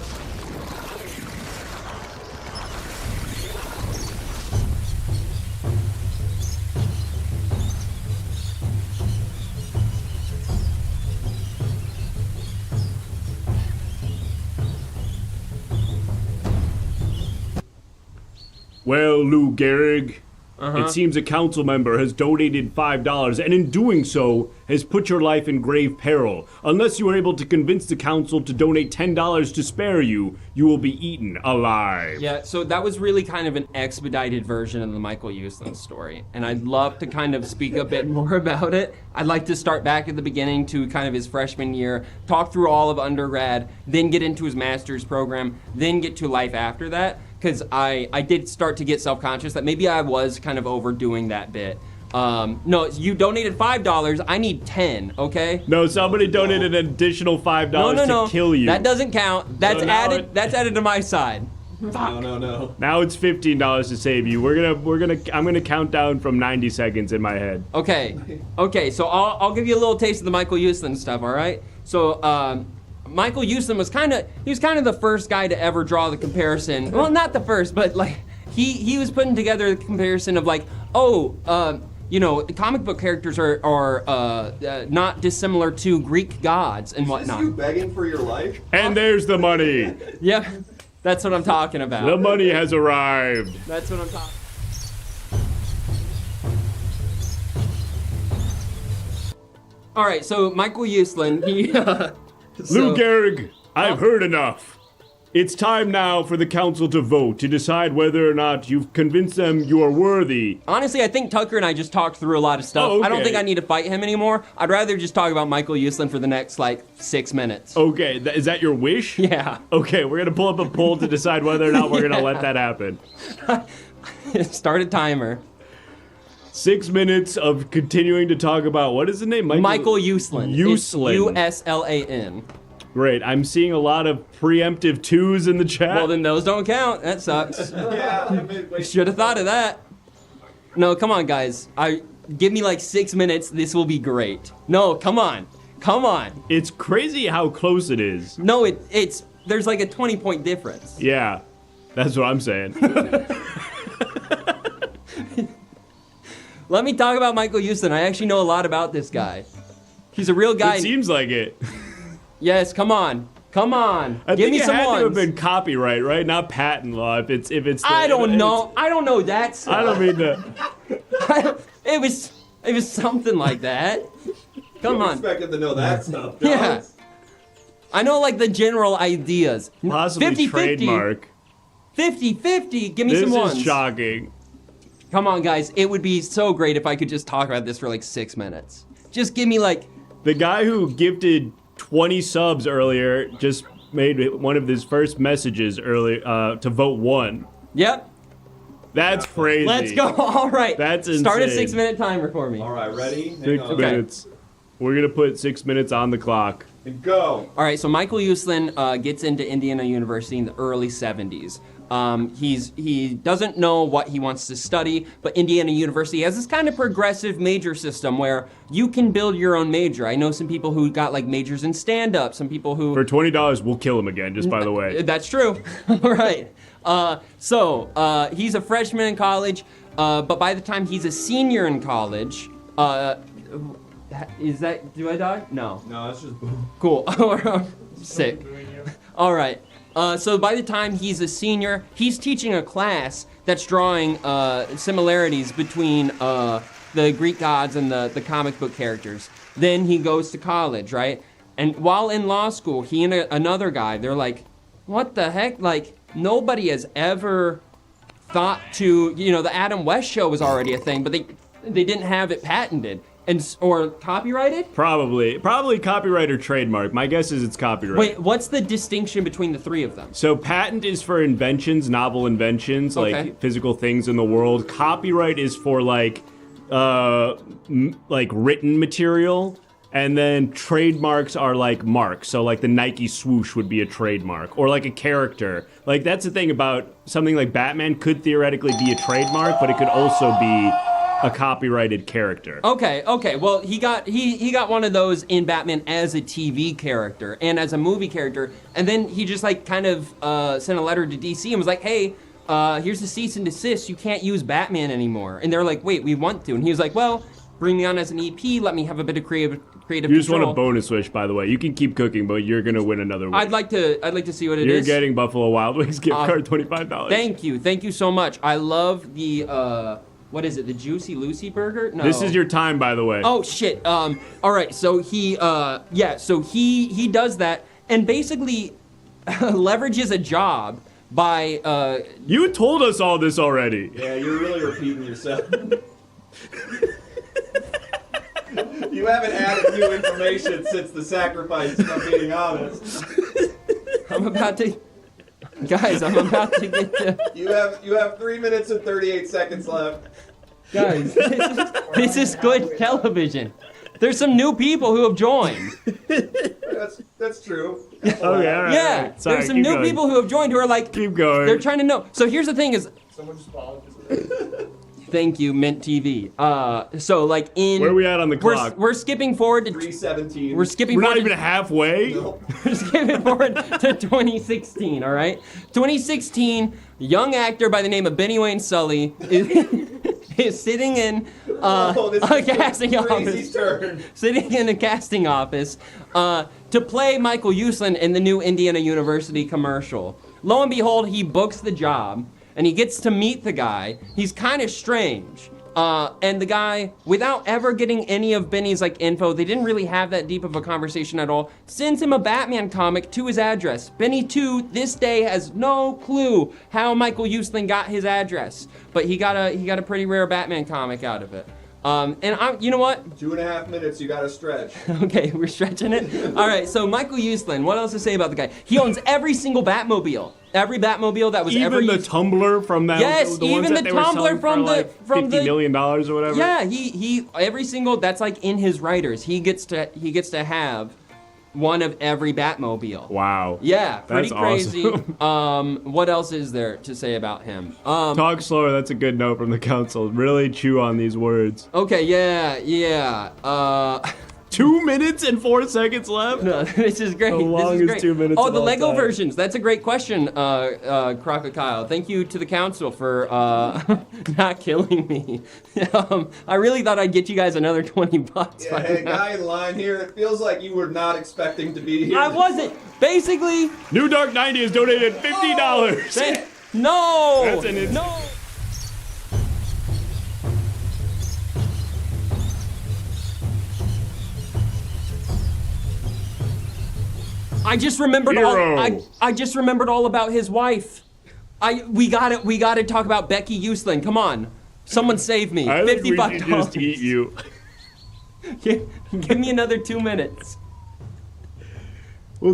Well, Lou Gehrig, it seems a council member has donated $5 and in doing so has put your life in grave peril. Unless you are able to convince the council to donate $10 to spare you, you will be eaten alive. Yeah, so that was really kind of an expedited version of the Michael Huesland story. And I'd love to kind of speak a bit more about it. I'd like to start back at the beginning to kind of his freshman year, talk through all of undergrad, then get into his master's program, then get to life after that. Because I did start to get self-conscious that maybe I was kind of overdoing that bit. No, you donated $5. I need 10, okay? No, somebody donated an additional $5 No. to kill you. That doesn't count. That's So now added. That's added to my side. No. Now it's $15 to save you. I'm gonna count down from 90 seconds in my head. Okay. So I'll give you a little taste of the Michael Huesland stuff. All right. So Michael Huesland was kind of the first guy to ever draw the comparison. Well, not the first, but he was putting together the comparison of comic book characters are not dissimilar to Greek gods and whatnot. You begging for your life? And there's the money. Yeah, that's what I'm talking about. The money has arrived. That's what I'm talking. All right, so Michael Huesland, Lou Gehrig, I've heard enough. It's time now for the council to vote to decide whether or not you've convinced them you are worthy. Honestly, I think Tucker and I just talked through a lot of stuff. Oh, okay. I don't think I need to fight him anymore. I'd rather just talk about Michael Huesland for the next 6 minutes. Okay, is that your wish? Yeah. Okay, we're gonna pull up a poll to decide whether or not we're gonna let that happen. Start a timer. 6 minutes of continuing to talk about, what is the name? Michael Huesland. Huesland. It's Uslan. Great, I'm seeing a lot of preemptive 2s in the chat. Well, then those don't count. That sucks. Should have thought of that. No, come on, guys. Give me 6 minutes. This will be great. No, come on. It's crazy how close it is. No, there's a 20-point difference. Yeah, that's what I'm saying. Let me talk about Michael Huesland. I actually know a lot about this guy. He's a real guy. It seems like it. Yes, come on. I Give think me it some had ones. to have been copyright, right? Not patent law. If it's. I don't know. I don't know that stuff. I don't mean to. It was something like that. Come on. Expected to know that stuff. Yeah. I know the general ideas. Possibly 50-50. trademark. 50-50. Give me This some ones. is shocking. Come on, guys. It would be so great if I could just talk about this for like 6 minutes. Just give me like... The guy who gifted 20 subs earlier just made one of his first messages earlier to vote 1. Yep. That's crazy. Let's go. All right. That's insane. Start a 6-minute timer for me. All right, ready? 6 minutes. We're gonna put 6 minutes on the clock. And go. All right, so Michael Uslan gets into Indiana University in the early 70s. He doesn't know what he wants to study, but Indiana University has this kind of progressive major system where you can build your own major. I know some people who got like majors in stand-up, some people who... For $20, we'll kill him again, just by the way. That's true. All right. So he's a freshman in college, but by the time he's a senior in college, is that, do I die? No. No, that's just Cool. Sick. All right. So by the time he's a senior, he's teaching a class that's drawing similarities between the Greek gods and the comic book characters. Then he goes to college, right? And while in law school, he and another guy, they're like, what the heck? Like, nobody has ever thought to, you know, the Adam West show was already a thing, but they didn't have it patented. Or copyrighted? Probably copyright or trademark. My guess is it's copyright. Wait, what's the distinction between the three of them? So patent is for inventions, novel inventions, Okay. like physical things in the world. Copyright is for like written material. And then trademarks are like marks. So like the Nike swoosh would be a trademark, or like a character. Like that's the thing about something like Batman could theoretically be a trademark, but it could also be a copyrighted character. Okay. Well, he got one of those in Batman as a TV character and as a movie character, and then he just like kind of sent a letter to DC and was like, hey, here's the cease and desist. You can't use Batman anymore. And they're like, wait, we want to. And he was like, well, bring me on as an EP. Let me have a bit of creative You just control. want a bonus wish, by the way. You can keep cooking, but you're gonna win another wish. I'd like to see what it You're is. getting Buffalo Wild Wings gift card, $25. Thank you so much. I love the what is it? The Juicy Lucy burger? No. This is your time, by the way. Oh shit. All right. So he he does that and basically leverages a job by You told us all this already. Yeah, you're really repeating yourself. You haven't added new information since the sacrifice, if I'm being honest. I'm about to get to You have 3 minutes and 38 seconds left. guys. This is good television. There's some new people who have joined. That's true. Okay, all right. Yeah, all right. Sorry, there's some keep new going. people who have joined who are like, Keep going. they're trying to know. So here's the thing is, Someone just followed. thank you, Mint TV. So like in Where are we at on the clock? We're skipping forward to 3:17. we're skipping We're not forward even halfway. No. we're skipping forward to 2016. All right, 2016. Young actor by the name of Benny Wayne Sully is sitting in This a is casting crazy office. turn. Sitting in a casting office to play Michael Uslan in the new Indiana University commercial. Lo and behold, he books the job, and he gets to meet the guy. He's kind of strange. And the guy, without ever getting any of Benny's like info, they didn't really have that deep of a conversation at all, sends him a Batman comic to his address. Benny, to this day, has no clue how Michael Uslan got his address, but he got a pretty rare Batman comic out of it. You know what? 2.5 minutes, you gotta stretch. Okay, we're stretching it. All right, so Michael Uslan, what else to say about the guy? He owns every single Batmobile. Every Batmobile that was ever Even the used. tumbler from that. Yes, the ones even that the they were tumbler selling from for the- like from the- $50 million or whatever. Yeah, he every single that's like in his writers. He gets to have one of every Batmobile. Wow. Yeah, pretty That's crazy. awesome. What else is there to say about him? Talk slower. That's a good note from the council. Really chew on these words. Okay, yeah. 2 minutes and 4 seconds left. No, this is great. How long this is is great. 2 minutes Oh, of the all Lego time? versions. That's a great question, Crocodile. Thank you to the council for not killing me. I really thought I'd get you guys another $20. Yeah, hey, guy in line here, it feels like you were not expecting to be here. I wasn't. Basically, New Dark 90 has donated $50. no. That's an no. I just remembered Hero. I just remembered all about his wife. We got to talk about Becky Uslan. Come on. Someone save me. I think we $55. should just eat you. Give me another 2 minutes. We'll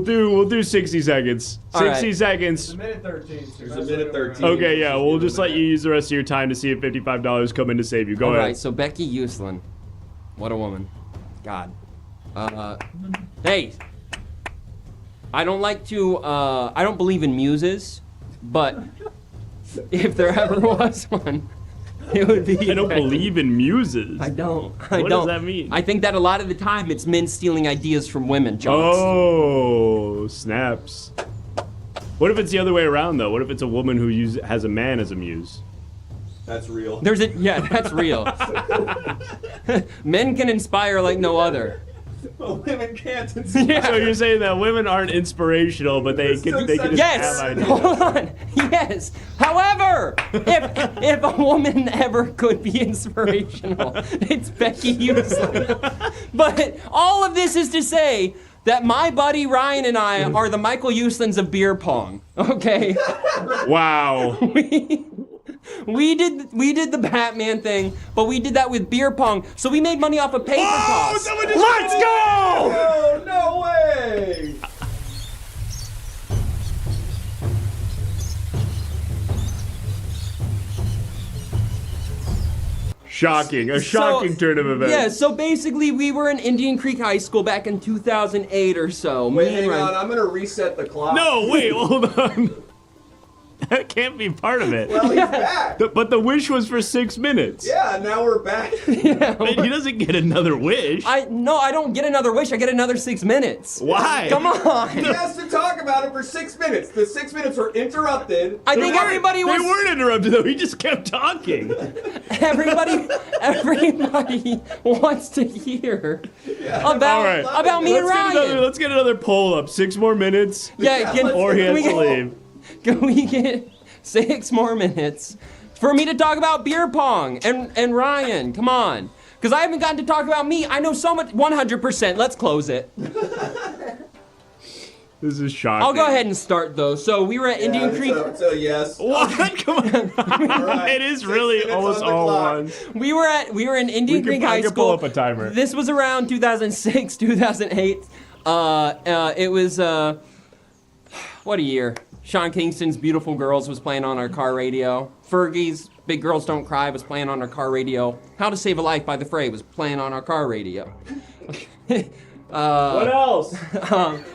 do 60 seconds. All 60 right. seconds. Minute 13. There's a minute 13. Okay, yeah, we'll just let you use the rest of your time to see if $55 come in to save you. Go All ahead. right, so Becky Uslan. What a woman. God. Hey. I don't like to, I don't believe in muses, but if there ever was one, it would be. I don't believe in muses. I don't. What does that mean? I think that a lot of the time it's men stealing ideas from women, John. Oh, snaps. What if it's the other way around, though? What if it's a woman who has a man as a muse? That's real. Yeah, that's real. Men can inspire like no other. Well, women can't inspire. Yeah. So you're saying that women aren't inspirational, but they can just Yes. have ideas. Hold on. Yes. However, if a woman ever could be inspirational, it's Becky Uslan. But all of this is to say that my buddy Ryan and I are the Michael Uslans of beer pong. Okay. Wow. We did the Batman thing, but we did that with beer pong. So we made money off of paper toss. Let's go! Oh, no way! Shocking. A shocking turn of events. Yeah, so basically we were in Indian Creek High School back in 2008 or so. Wait, hang on. I'm gonna reset the clock. No, wait, hold on. That can't be part of it. Well, he's back. But the wish was for 6 minutes. Yeah, now we're back. He doesn't get another wish. I don't get another wish. I get another 6 minutes. Why? Come on. He has to talk about it for 6 minutes. The 6 minutes were interrupted. I think everybody They was. weren't interrupted, though. He just kept talking. Everybody wants to hear about All right. about me and Ryan. Let's get another poll up. 6 more minutes. Yeah, Or he has to leave. Can we get 6 more minutes for me to talk about beer pong and Ryan? Come on. Because I haven't gotten to talk about me. I know so much. 100%. Let's close it. This is shocking. I'll go ahead and start, though. So we were at Indian Creek. It's a yes. What? Come on. All right. It is 6 really minutes almost on the all clock. one. We were in Indian Creek High I can School. pull up a timer. This was around 2006, 2008. It was what a year. Sean Kingston's Beautiful Girls was playing on our car radio. Fergie's Big Girls Don't Cry was playing on our car radio. How to Save a Life by The Fray was playing on our car radio. What else?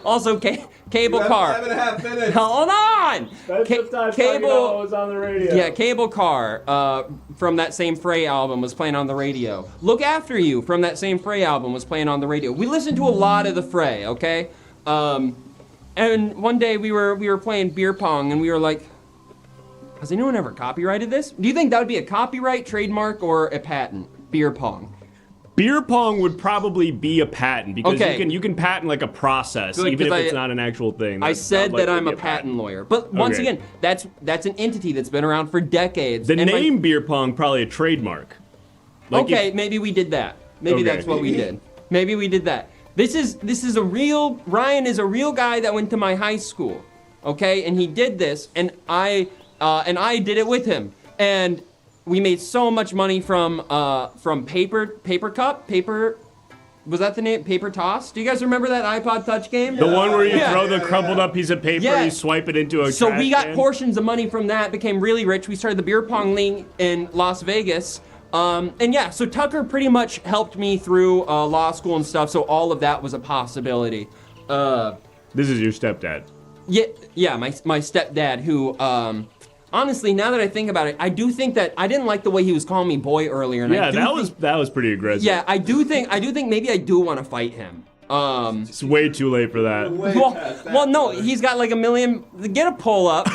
Also, Cable You have Car. 5.5 minutes. Hold on! That's the time Cable was on the radio. Yeah, Cable Car from that same Fray album was playing on the radio. Look After You from that same Fray album was playing on the radio. We listened to a lot of the Fray, okay? And one day we were playing beer pong and we were like, has anyone ever copyrighted this? Do you think that would be a copyright, trademark, or a patent? Beer pong. Beer pong would probably be a patent because Okay. you can patent like a process Good, even if 'cause it's not an actual thing. I That said sounds like that it I'm would a be patent lawyer. But once Okay. again, that's an entity that's been around for decades. The and my- name beer pong probably a trademark. Like okay, if- maybe we did that. Maybe Okay. that's what we did. Maybe we did that. This is a real Ryan is a real guy that went to my high school. Okay? And he did this and I did it with him. And we made so much money from paper cup, was that the name? Paper toss? Do you guys remember that iPod Touch game? The one where you Yeah. throw the crumpled up piece of paper, Yeah. you swipe it into a So trash we got can? portions of money from that, became really rich. We started the beer pong league in Las Vegas. And yeah, so Tucker pretty much helped me through law school and stuff, so all of that was a possibility. This is your stepdad. Yeah, my stepdad who, honestly, now that I think about it, I do think that I didn't like the way he was calling me boy earlier. And Yeah, I do that was pretty aggressive. Yeah, I do think maybe I do want to fight him. It's way too late for that. Well, no, he's got like a million. Get a poll up.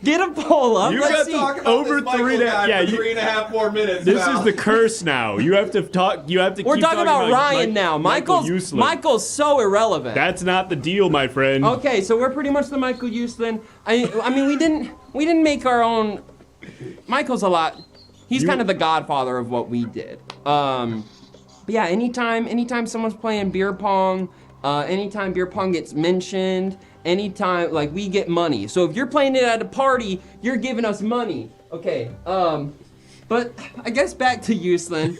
Get a poll up. You Let's got see. Talk about over this Michael 3 to guy yeah. for 3.5 more minutes. This now. is the curse now. You have to talk. You have to. We're keep talking about Ryan Mike- now. Michael Uslan. Michael's so irrelevant. That's not the deal, my friend. Okay, so we're pretty much the Michael Uslan. I mean, we didn't make our own. Michael's a lot. He's kind of the godfather of what we did. But yeah, anytime someone's playing beer pong, anytime beer pong gets mentioned, anytime like we get money. So if you're playing it at a party, you're giving us money. Okay, but I guess back to Houston.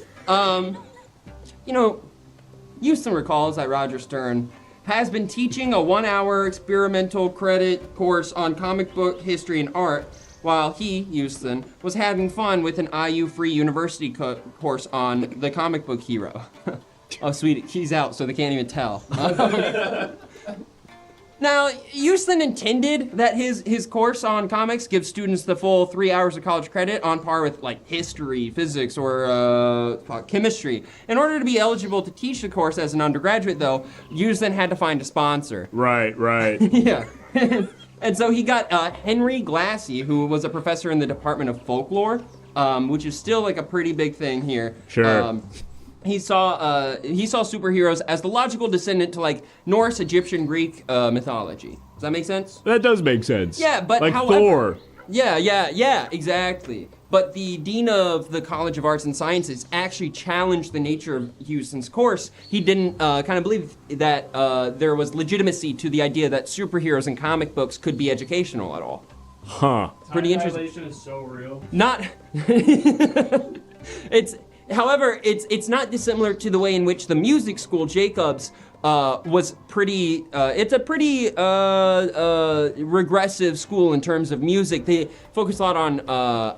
Houston recalls that Roger Stern has been teaching a 1-hour experimental credit course on comic book history and art while he, Houston, was having fun with an IU Free University course on the comic book hero. Oh, sweet, he's out, so they can't even tell. Now, Houston intended that his course on comics gives students the full 3 hours of college credit on par with like history, physics, or chemistry. In order to be eligible to teach the course as an undergraduate, though, Houston had to find a sponsor. Right. Yeah. And so he got Henry Glassy, who was a professor in the Department of Folklore, which is still like a pretty big thing here. Sure. He saw superheroes as the logical descendant to like Norse, Egyptian, Greek mythology. Does that make sense? That does make sense. Yeah, but like however, Thor. Yeah, exactly. But the dean of the College of Arts and Sciences actually challenged the nature of Houston's course. He didn't kind of believe that there was legitimacy to the idea that superheroes and comic books could be educational at all. Huh. Pretty interesting. Dilation is so real. Not. However, it's not dissimilar to the way in which the music school Jacobs was pretty. It's a pretty regressive school in terms of music. They focus a lot on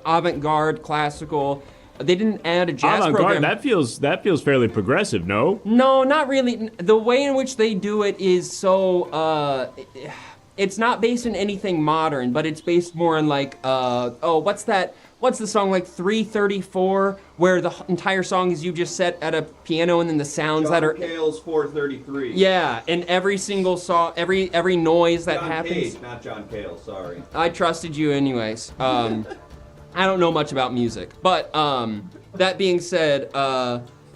avant-garde, classical. They didn't add a jazz program. That feels fairly progressive, no? No, not really. The way in which they do it is so. It's not based in anything modern, but it's based more on like what's the song like 334, where the entire song is you just set at a piano and then the sounds that are Cale's 433. Yeah, and every single song, every noise that John happens. Cage, not John Cale, sorry. I trusted you anyways. I don't know much about music, but that being said,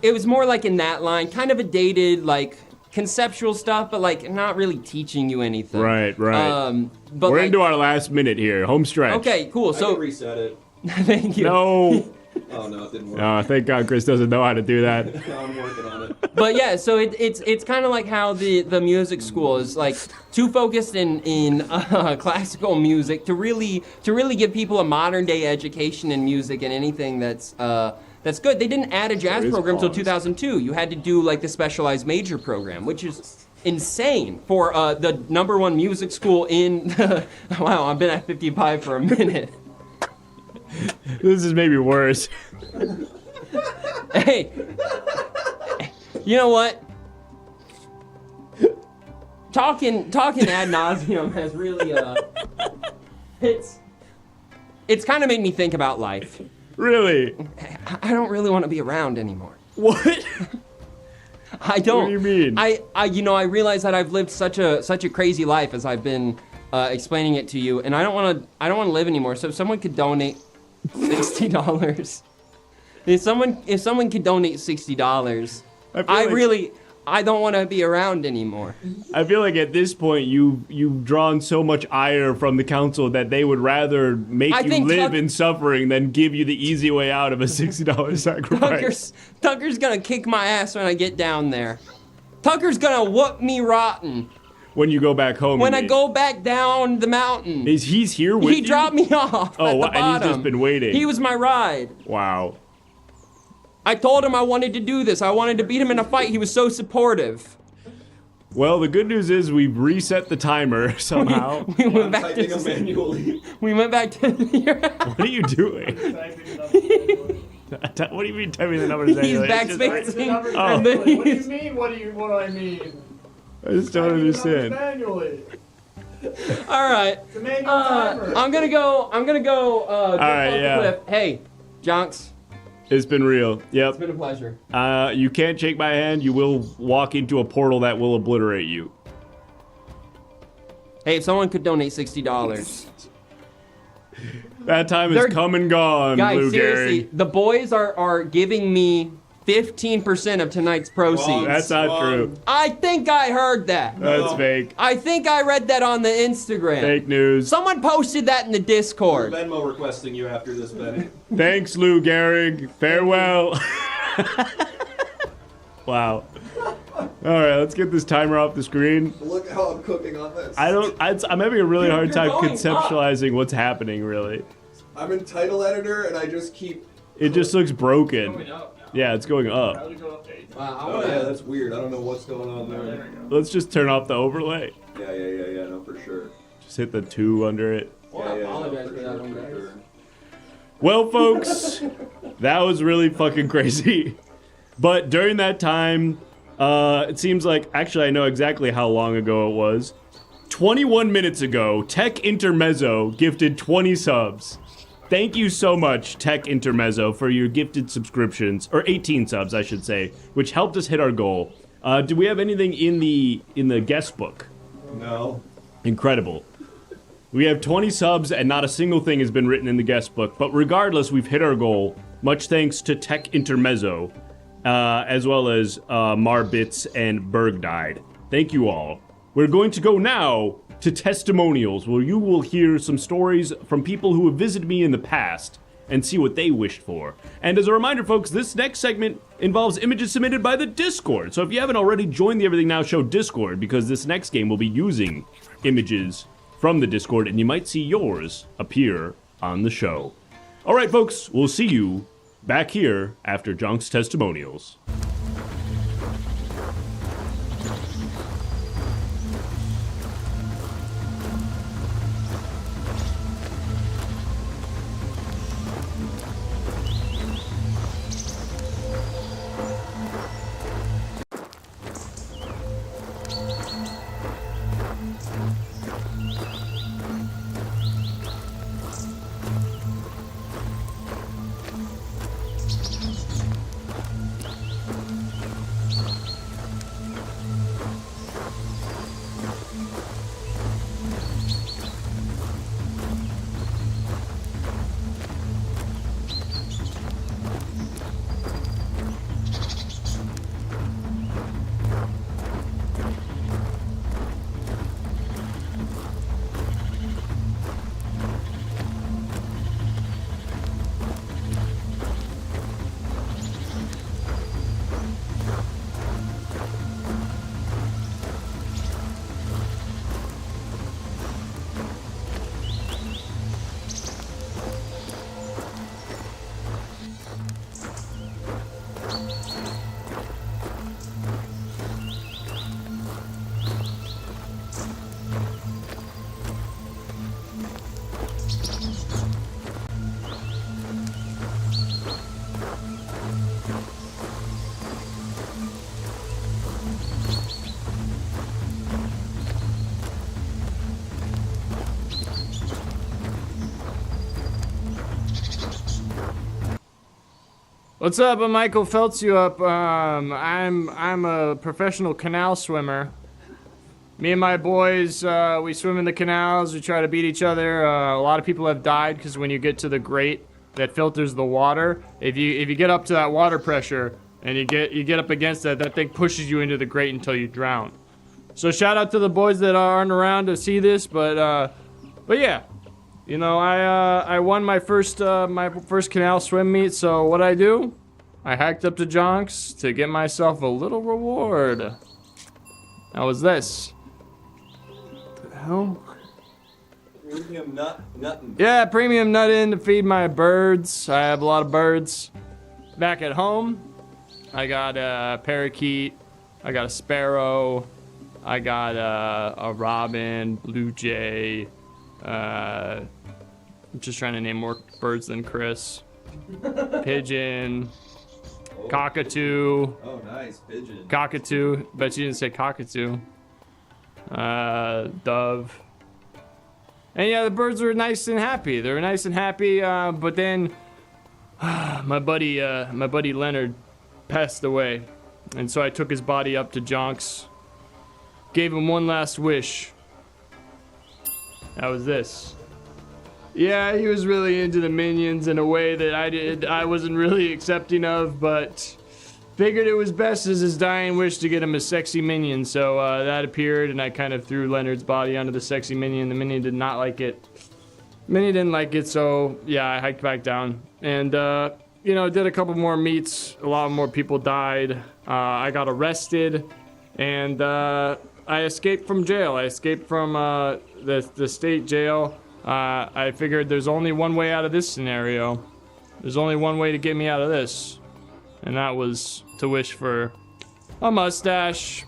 it was more like in that line, kind of a dated like conceptual stuff, but like not really teaching you anything. Right. But We're like, into our last minute here, home stretch. okay, cool. I So can reset it. thank you. No. Oh no, it didn't work. Oh, thank God Chris doesn't know how to do that. I'm working on it. But yeah, so it's kind of like how the music school is like too focused in classical music to really give people a modern day education in music and anything that's good. They didn't add a jazz program until 2002. You had to do like the specialized major program, which is insane for the #1 music school in. Wow, I've been at 55 for a minute. This is maybe worse. Hey, you know what? Talking ad nauseum has really it's kind of made me think about life. Really? I don't really want to be around anymore. What? I don't. What do you mean? I realize that I've lived such a crazy life as I've been explaining it to you, and I don't want to live anymore. So if someone could donate $60, if someone could donate $60, I don't want to be around anymore. I feel like at this point you've drawn so much ire from the council that they would rather make you live in suffering than give you the easy way out of a $60 sacrifice. Tucker's gonna kick my ass when I get down there. Tucker's gonna whoop me rotten. When you go back home. When I go back down the mountain. He's here with you? He dropped me off at the bottom. And he's just been waiting. He was my ride. Wow. I told him I wanted to do this. I wanted to beat him in a fight. He was so supportive. Well, the good news is we've reset the timer somehow. We went back Typing them manually. We went back to What are you doing? What do you mean typing the numbers manually? He's backspacing. Oh. What do you mean? What do I mean? I just don't understand. Manually. All right. It's a manual timer. I'm gonna go. All right, yeah. Cliff. Hey, Jonks. It's been real. Yep. It's been a pleasure. You can't shake my hand. You will walk into a portal that will obliterate you. Hey, if someone could donate $60. That time is come and gone, Guys, Lou seriously, Gehrig. the boys are giving me 15% of tonight's proceeds. That's not true. I think I heard that. That's fake. I think I read that on the Instagram. Fake news. Someone posted that in the Discord. Venmo requesting you after this, Benny. Thanks, Lou Gehrig. Farewell. Wow. All right, let's get this timer off the screen. Look how I'm cooking on this. I'm having a really hard time going conceptualizing what's happening, really. I'm in title editor and I just keep. It just looks broken. Going up now. Yeah, it's going up. Oh yeah, that's weird. I don't know what's going on there. Let's just turn off the overlay. Yeah, no, for sure. Just hit the 2 under it. Well, I apologize for that one, guys. Well, folks, that was really fucking crazy. But during that time, it seems like, actually, I know exactly how long ago it was. 21 minutes ago, Tech Intermezzo gifted 20 subs. Thank you so much, Tech Intermezzo, for your gifted subscriptions, or 18 subs, I should say, which helped us hit our goal. Do we have anything in the guest book? No. Incredible. We have 20 subs and not a single thing has been written in the guest book, but regardless, we've hit our goal. Much thanks to Tech Intermezzo, as well as Marbits and Berg Died. Thank you all. We're going to go now to testimonials, where you will hear some stories from people who have visited me in the past and see what they wished for. And as a reminder, folks, this next segment involves images submitted by the Discord. So if you haven't already joined the Everything Now Show Discord, because this next game will be using images from the Discord, and you might see yours appear on the show. All right, folks, we'll see you back here after Jonk's testimonials. What's up? I'm Michael Phelps. You up? I'm a professional canal swimmer. Me and my boys, we swim in the canals. We try to beat each other. A lot of people have died because when you get to the grate that filters the water, if you get up to that water pressure and you get up against that thing pushes you into the grate until you drown. So shout out to the boys that aren't around to see this, but yeah. You know, I won my first canal swim meet, so what I do? I hacked up to Jonks to get myself a little reward. How was this? What the hell? Premium nuttin'. Yeah, premium nuttin' to feed my birds. I have a lot of birds. Back at home, I got a parakeet, I got a sparrow, I got a robin, blue jay, I'm just trying to name more birds than Chris. Pigeon. Cockatoo. Oh, nice. Pigeon. Cockatoo. Bet you didn't say cockatoo. Dove. And yeah, the birds were nice and happy. They were nice and happy, but then my buddy Leonard passed away. And so I took his body up to Jonks. Gave him one last wish. That was this. Yeah, he was really into the minions in a way that I wasn't really accepting of, but figured it was best as his dying wish to get him a sexy minion. So that appeared, and I kind of threw Leonard's body onto the sexy minion. The minion did not like it. Minion didn't like it, so yeah, I hiked back down. And, you know, did a couple more meets. A lot more people died. I got arrested, and I escaped from jail. I escaped from the state jail. I figured there's only one way out of this scenario. There's only one way to get me out of this. And that was to wish for a mustache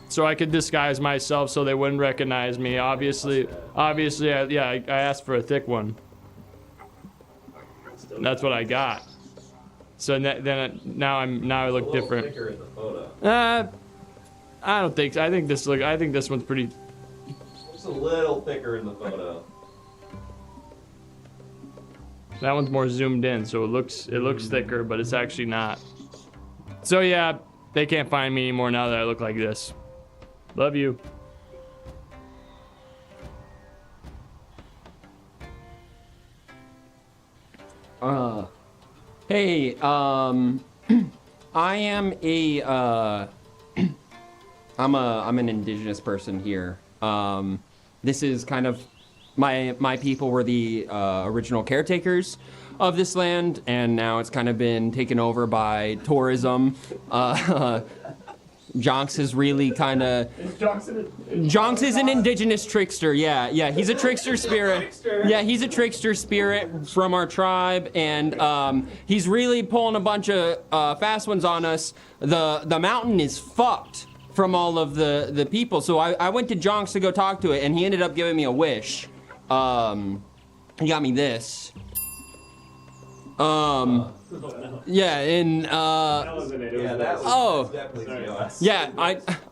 so I could disguise myself so they wouldn't recognize me. Obviously, I asked for a thick one. That's what I got. So now I look different. Thicker in the photo. I don't think so. I think this one's pretty. It's a little thicker in the photo. That one's more zoomed in, so it looks thicker, but it's actually not. So yeah, they can't find me anymore now that I look like this. Love you. Hey, I am I'm an indigenous person here. This is kind of my people were the original caretakers of this land, and now it's kind of been taken over by tourism. Jonks is really kind of. Jonks is an indigenous trickster. Yeah, he's a trickster spirit. Yeah, he's a trickster spirit from our tribe, and he's really pulling a bunch of fast ones on us. The mountain is fucked from all of the people, so I went to Jonks to go talk to it, and he ended up giving me a wish. He got me this. Yeah, and that was definitely us. Yeah,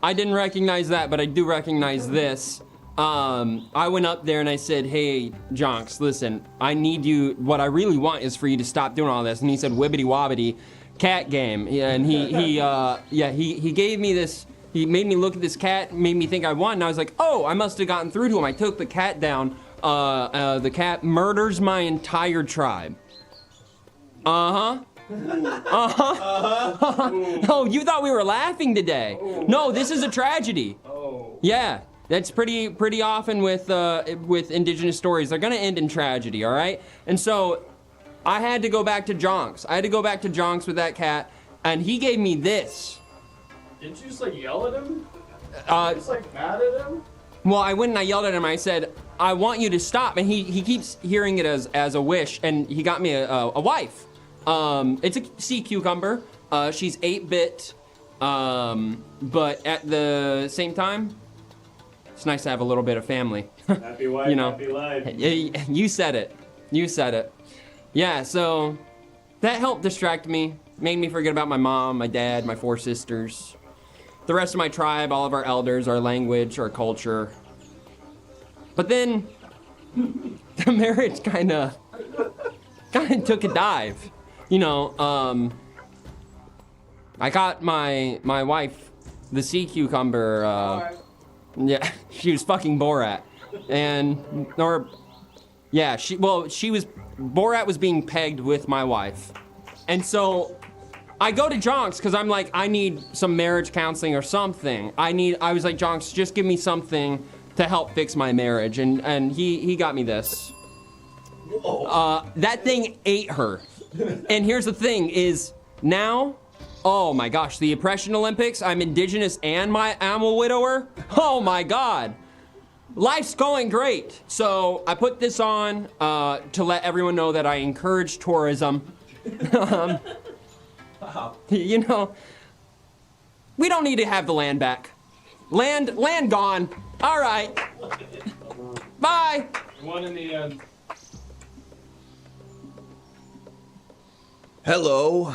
I didn't recognize that, but I do recognize this. I went up there and I said, "Hey, Jonks, listen, I need you. What I really want is for you to stop doing all this." And he said, "Wibbity wobbity, cat game." Yeah, and he gave me this. He made me look at this cat, made me think I won, and I was like, "Oh, I must have gotten through to him." I took the cat down. The cat murders my entire tribe. Oh, you thought we were laughing today? No, this is a tragedy. Yeah, that's pretty often with indigenous stories. They're gonna end in tragedy, all right? And so, I had to go back to Jonks. I had to go back to Jonks with that cat, and he gave me this. Didn't you just yell at him? Just mad at him? Well, I went and I yelled at him. I said, "I want you to stop," and he keeps hearing it as a wish, and he got me a wife. It's a sea cucumber. She's 8-bit, but at the same time, it's nice to have a little bit of family. Happy wife, You know. happy life. You said it. You said it. Yeah, so that helped distract me, made me forget about my mom, my dad, my 4 sisters, the rest of my tribe, all of our elders, our language, our culture. But then the marriage kind of took a dive. You know, I got my wife, the sea cucumber, yeah, she was fucking Borat. Borat was being pegged with my wife. And so I go to Jonks because I'm like, I need some marriage counseling or something. I was like, Jonks, just give me something to help fix my marriage. And he got me this. That thing ate her. And here's the thing is now, oh my gosh, the Oppression Olympics, I'm indigenous and I'm a widower. Oh my God. Life's going great. So I put this on to let everyone know that I encourage tourism. You know, we don't need to have the land back. Land gone. All right. Bye. One in the end. Hello.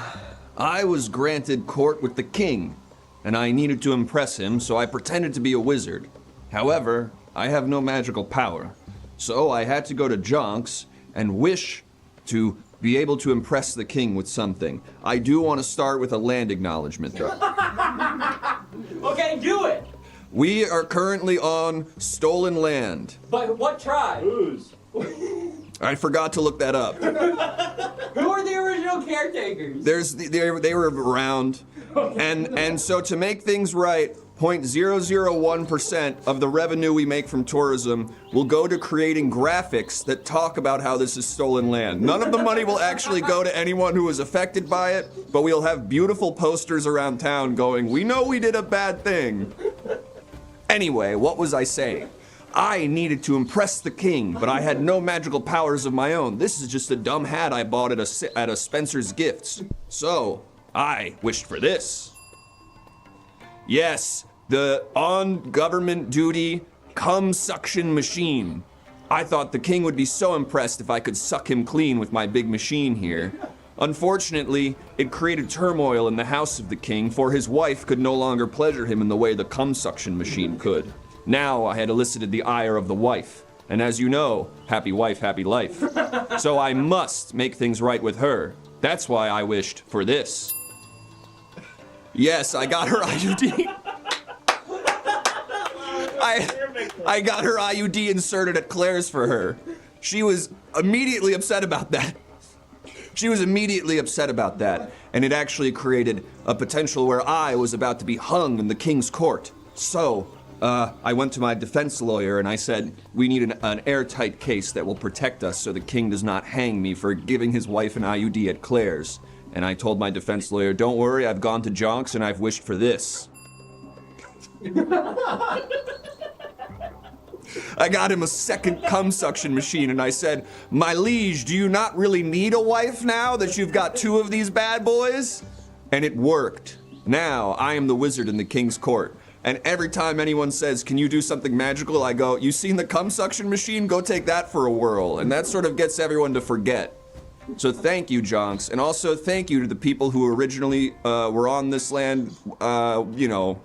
I was granted court with the king, and I needed to impress him, so I pretended to be a wizard. However, I have no magical power, so I had to go to Jonks and wish to be able to impress the king with something. I do want to start with a land acknowledgement, though. Okay, do it. We are currently on stolen land. But what tribe? Who's? I forgot to look that up. Who are the original caretakers? They were around, and so to make things right, 0.001% of the revenue we make from tourism will go to creating graphics that talk about how this is stolen land. None of the money will actually go to anyone who was affected by it, but we'll have beautiful posters around town going, "We know we did a bad thing." Anyway, what was I saying? I needed to impress the king, but I had no magical powers of my own. This is just a dumb hat I bought at a Spencer's Gifts. So, I wished for this. Yes, the on government duty cum suction machine. I thought the king would be so impressed if I could suck him clean with my big machine here. Unfortunately, it created turmoil in the house of the king, for his wife could no longer pleasure him in the way the cum suction machine could. Now I had elicited the ire of the wife, and as you know, happy wife, happy life. So I must make things right with her. That's why I wished for this. Yes, I got her IUD. I got her IUD inserted at Claire's for her. She was immediately upset about that. And it actually created a potential where I was about to be hung in the king's court. So, I went to my defense lawyer and I said, we need an airtight case that will protect us so the king does not hang me for giving his wife an IUD at Claire's. And I told my defense lawyer, don't worry, I've gone to Jonks and I've wished for this. I got him a second cum suction machine and I said, my liege, do you not really need a wife now that you've got two of these bad boys? And it worked. Now I am the wizard in the king's court. And every time anyone says, can you do something magical? I go, you seen the cum suction machine? Go take that for a whirl. And that sort of gets everyone to forget. So thank you, Jonks. And also thank you to the people who originally were on this land, you know.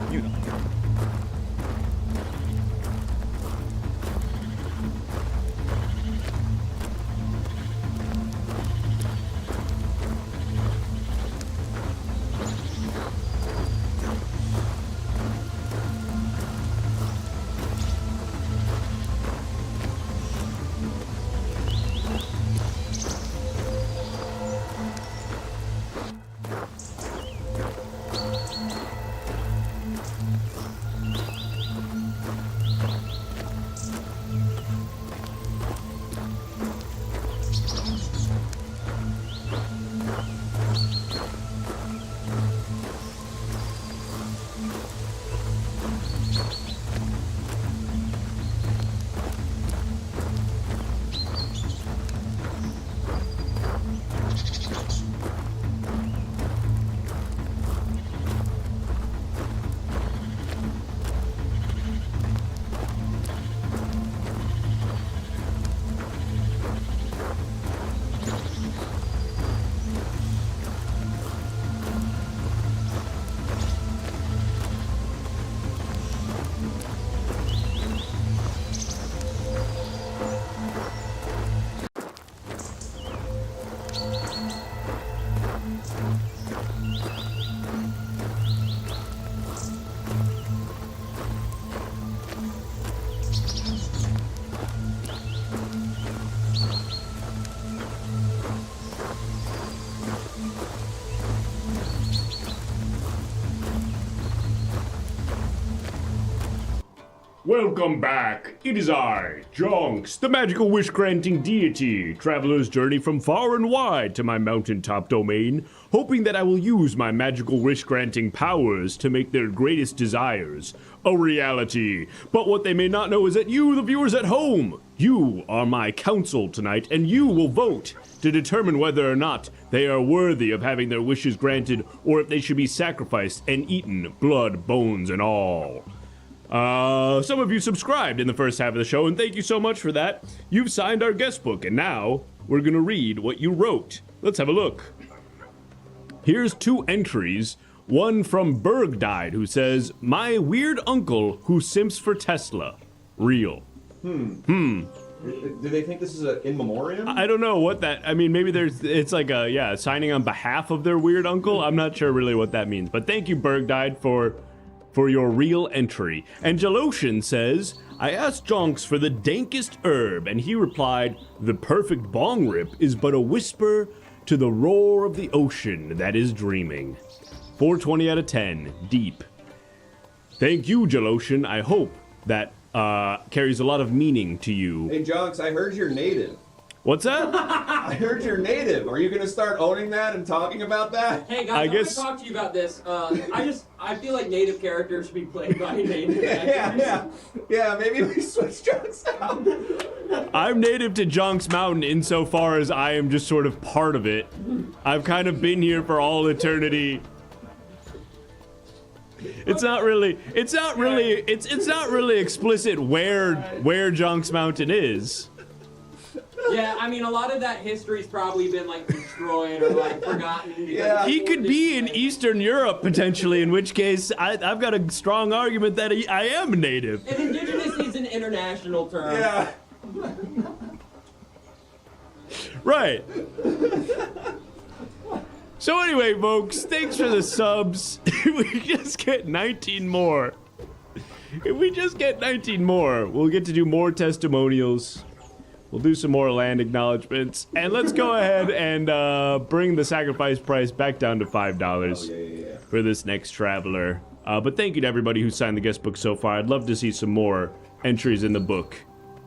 Welcome back. It is I, Jonks, the magical wish-granting deity. Travelers journey from far and wide to my mountaintop domain, hoping that I will use my magical wish-granting powers to make their greatest desires a reality. But what they may not know is that you, the viewers at home, you are my counsel tonight, and you will vote to determine whether or not they are worthy of having their wishes granted, or if they should be sacrificed and eaten, blood, bones, and all. Some of you subscribed in the first half of the show, and thank you so much for that. You've signed our guest book, and now we're gonna read what you wrote. Let's have a look. Here's 2 entries. One from Berg Died, who says, my weird uncle who simps for Tesla. Real. Do they think this is an in memoriam? I don't know what that, I mean, maybe it's like a, signing on behalf of their weird uncle. I'm not sure really what that means, but thank you, Berg Died, for your real entry. And Jaloshin says, I asked Jonks for the dankest herb, and he replied, the perfect bong rip is but a whisper to the roar of the ocean that is dreaming. 420 out of 10, deep. Thank you, Jaloshin. I hope that carries a lot of meaning to you. Hey, Jonks, I heard you're native. What's that? I heard you're native. Are you gonna start owning that and talking about that? Hey guys, I I guess- want to talk to you about this. I feel like native characters should be played by native actors. Yeah. Maybe we switch jokes out. I'm native to Jonks Mountain insofar as I am just sort of part of it. I've kind of been here for all eternity. It's not really explicit where Jonks Mountain is. Yeah, I mean, a lot of that history's probably been like destroyed or like forgotten. Yeah. He could be in Eastern Europe potentially, in which case I've got a strong argument that I am native. And indigenous is an international term. Yeah. Right. So anyway, folks, thanks for the subs. We just get 19 more. If we just get 19 more, we'll get to do more testimonials. We'll do some more land acknowledgments. And let's go ahead and bring the sacrifice price back down to $5 for this next traveler. But thank you to everybody who signed the guest book so far. I'd love to see some more entries in the book.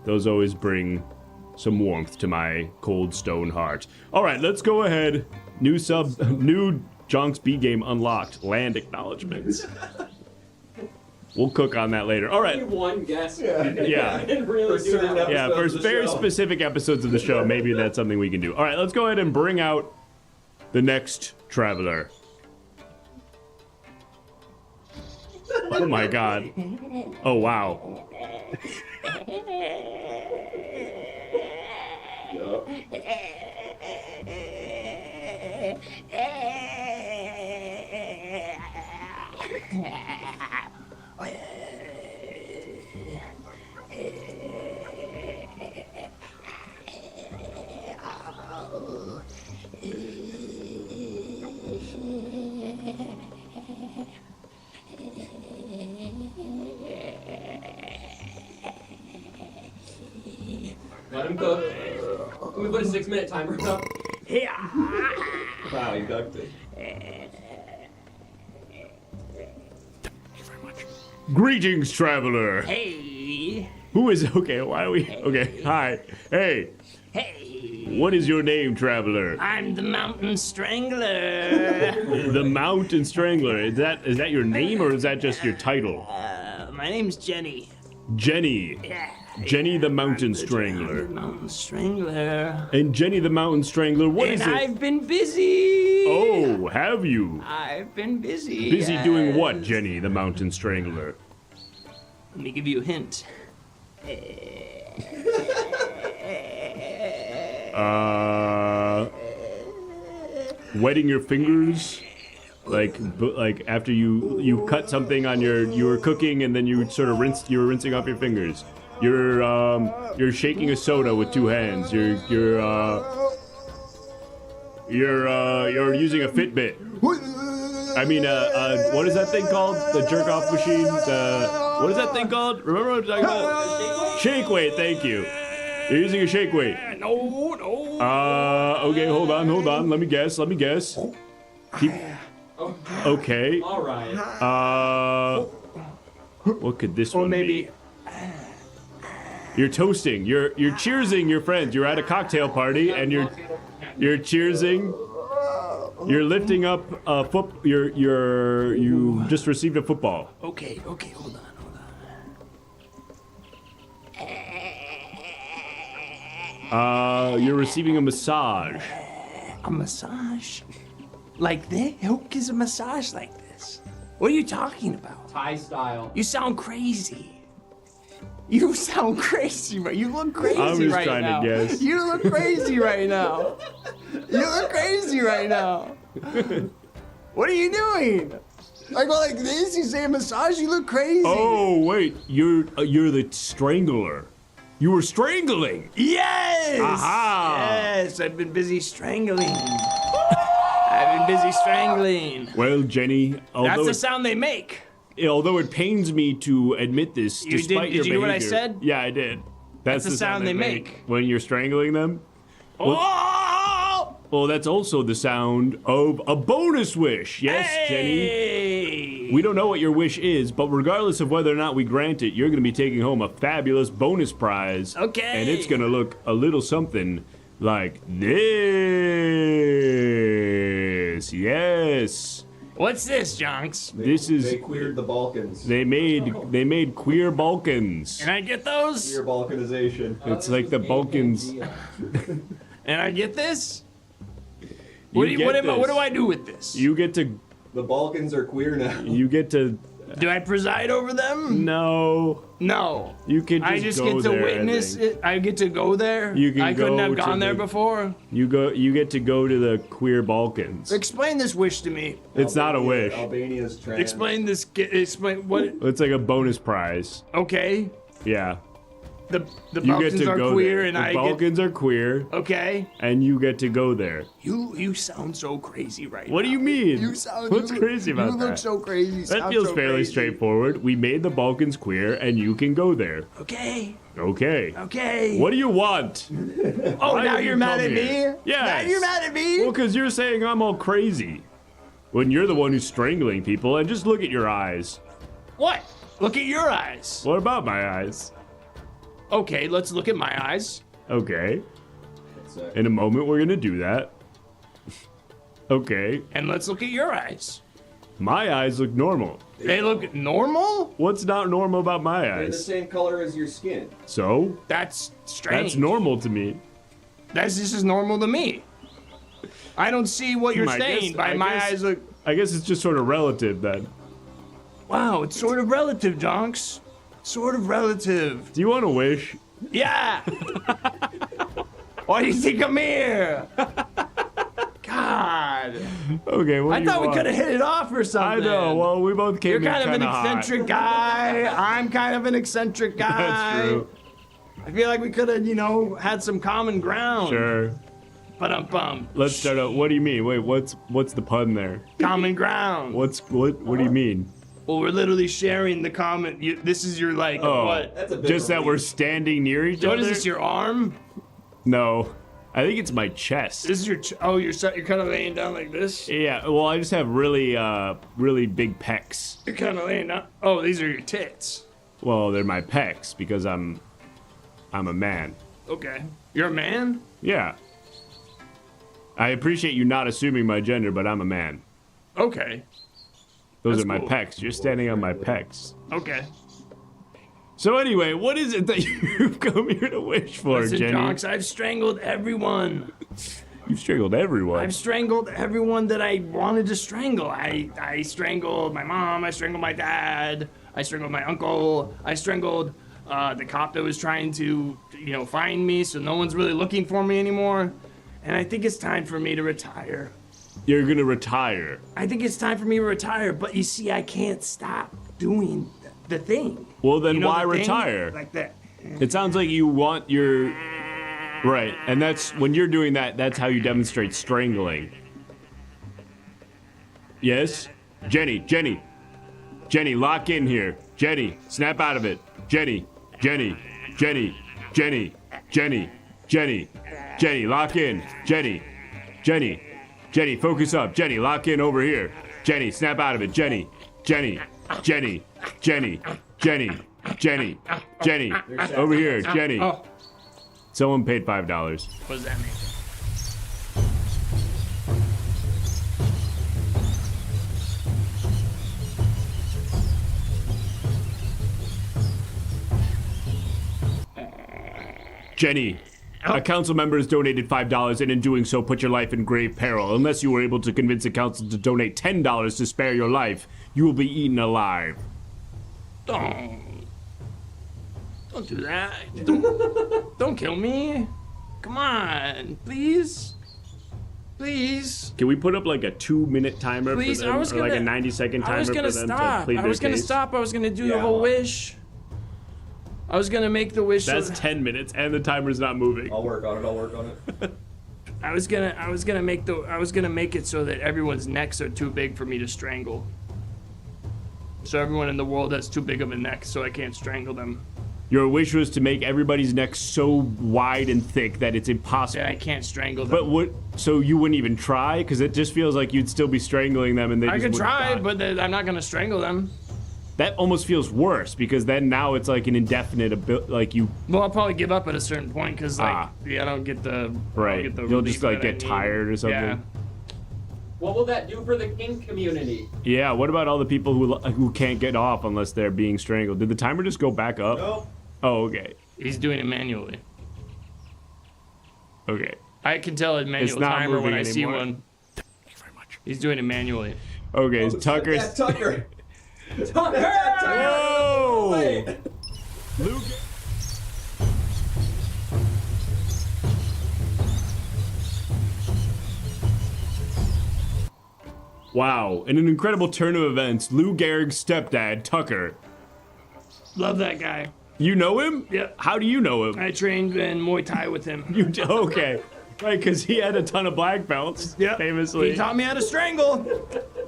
Those always bring some warmth to my cold stone heart. All right, let's go ahead. New Jonks B game unlocked. Land acknowledgments. We'll cook on that later. All right. Only one guest. Yeah. Didn't really do that. Yeah, for very specific episodes of the show, maybe that's something we can do. All right, let's go ahead and bring out the next traveler. Oh my god. Oh wow. Let him cook. Let me put a 6-minute timer up. Wow, you ducked it. Greetings, traveler. Hey. Who is okay? Why are we okay? Hi. Hey. Hey. What is your name, traveler? I'm the Mountain Strangler. The Mountain Strangler. Is that your name or is that just your title? My name's Jenny. Jenny. Yeah. Jenny the Mountain Strangler. Mountain Strangler. And Jenny the Mountain Strangler, what is And it? I've been busy. Oh, have you? I've been busy. Busy doing what, Jenny the Mountain Strangler? Let me give you a hint. Wetting your fingers? Like after you cut something on you were cooking and then you sort of you were rinsing off your fingers. You're shaking a soda with two hands. You're using a Fitbit. I mean, what is that thing called? The jerk off machine? What is that thing called? Remember what I'm talking about? Shake weight, thank you. You're using a shake weight. No. Okay, hold on. Let me guess. Keep. Okay. All right. What could this one be? You're toasting. You're cheersing your friends. You're at a cocktail party and you're cheersing. You're lifting up a foot. You just received a football. Okay, hold on. You're receiving a massage. A massage? Like this? Who gives a massage like this? What are you talking about? Thai style. You sound crazy. You sound crazy, right? You look crazy I'm just right trying now. to guess. You look crazy right now. You look crazy right now. What are you doing? I go like this, you say a massage, you look crazy. Oh wait, you're the strangler. You were strangling. Yes! Aha! Yes, I've been busy strangling. Well, Jenny, That's although the sound they make. although it pains me to admit this, You despite did your you hear what I behavior- said? Yeah, I did. That's the sound they make. when you're strangling them. Oh! Well, that's also the sound of a bonus wish. Yes, Jenny. Hey! We don't know what your wish is, but regardless of whether or not we grant it, you're going to be taking home a fabulous bonus prize. Okay. And it's going to look a little something like this. Yes. What's this, Jonks? This is They queered the Balkans. they made queer Balkans. Can I get those? Queer Balkanization. It's like the Balkans. And I get this? You get What this. do I do with this? You get to The Balkans are queer now. you get to Do I preside over them? no. No. You can just I just go get to there, I witness think. it. I get to go there. You can I couldn't go have to gone there the- before. You get to go to the queer Balkans. Explain this wish to me. It's not a wish. Albania's trans. Explain this. Explain what? It's like a bonus prize. Okay. Yeah. The You Balkans get to are go queer, there. and The I Balkans are queer, get. Okay. and you get to go there. You sound so crazy right now. What do you mean? You sound. What's you, crazy about You that? look so crazy. That sound feels so fairly crazy. straightforward. We made the Balkans queer, and you can go there. Okay. Okay. Okay. What do you want? Oh, Why now did you're you mad come at here? me? Yes. Now you're mad at me? Well, because you're saying I'm all crazy. When you're the one who's strangling people, and just look at your eyes. What? Look at your eyes. What about my eyes? Okay, let's look at my eyes. Okay. In a moment, we're gonna do that. Okay. And let's look at your eyes. My eyes look normal. They look normal? What's not normal about my They're the eyes? same color as your skin. So? That's strange. That's normal to me. This is normal to me. I don't see what you're I saying guess- by I my guess- eyes look. I guess it's just sort of relative then. Wow, it's sort of relative, Jonks. Sort of relative. Do you want to wish? Yeah. Why do you think I'm here? God. Okay, what I do you thought we want? could have hit it off or I something. know. Well, we both came You're in kind of an hot. eccentric guy. I'm kind of an eccentric guy. That's true. I feel like we could have, had some common ground. Sure. Ba-dum-bum. Let's start out. What do you mean? Wait, what's the pun there? Common ground. What do you mean? Well, we're literally sharing the common. This is your what? That's a bit Just that we're standing near each What other? is this? Your arm? No. I think it's my chest. This is your. You're kind of laying down like this. Yeah, well, I just have really big pecs. You're kind of laying down. Oh, these are your tits. Well, they're my pecs because I'm a man. Okay. You're a man? Yeah. I appreciate you not assuming my gender, but I'm a man. Okay. Those That's are my cool. pecs. You're standing on my pecs. Okay. So anyway, what is it that you've come here to wish for, Listen, Jenny? Jonks, I've strangled everyone. You've strangled everyone. I've strangled everyone that I wanted to strangle. I strangled my mom. I strangled my dad. I strangled my uncle. I strangled the cop that was trying to, find me, so no one's really looking for me anymore. And I think it's time for me to retire. You're gonna retire. I think it's time for me to retire, but you see, I can't stop doing the thing. Well, then You know why the thing? retire? Like that. It sounds like you want your... Right, and that's... When you're doing that, that's how you demonstrate strangling. Yes? Jenny, lock in here. Jenny, snap out of it. Jenny, lock in. Jenny, focus up. Jenny, lock in over here. Jenny, snap out of it. Jenny. Over here, Jenny. Oh, Someone paid $5. what does that mean? Jenny, a council member has donated $5 and in doing so put your life in grave peril. Unless you were able to convince the council to donate $10 to spare your life, you will be eaten alive. Don't do that. Don't kill me. Come on, please. Please. Can we put up like a 2-minute timer Please, for them? I was or like a gonna- 90-second timer I was gonna for them to stop. plead I their was gonna case? stop. I was gonna do the Yeah. whole wish. I was gonna make the wish. That's so 10 minutes and the timer's not moving. I'll work on it. I was gonna make it so that everyone's necks are too big for me to strangle. So everyone in the world has too big of a neck, so I can't strangle them. Your wish was to make everybody's neck so wide and thick that it's impossible. Yeah, I can't strangle them. But what? So you wouldn't even try? Because it just feels like you'd still be strangling them, and they I just could wouldn't try, die. but I'm not gonna strangle them. that almost feels worse because then now it's like an indefinite like you. Well, I'll probably give up at a certain point because I don't get the right. You'll just like get tired or something. Yeah. What will that do for the kink community? Yeah. What about all the people who can't get off unless they're being strangled? Did the timer just go back up? Nope. Oh, okay. He's doing it manually. Okay. I can tell a manual not timer when moving I see anymore. one. Thank you very much. He's doing it manually. Okay. Tucker's. That's Tucker. Whoa! Wait. Luke. Wow, in an incredible turn of events, Lou Gehrig's stepdad, Tucker. Love that guy. You know him? Yeah. How do you know him? I trained in Muay Thai with him. You okay. Right, because he had a ton of black belts, famously. He taught me how to strangle.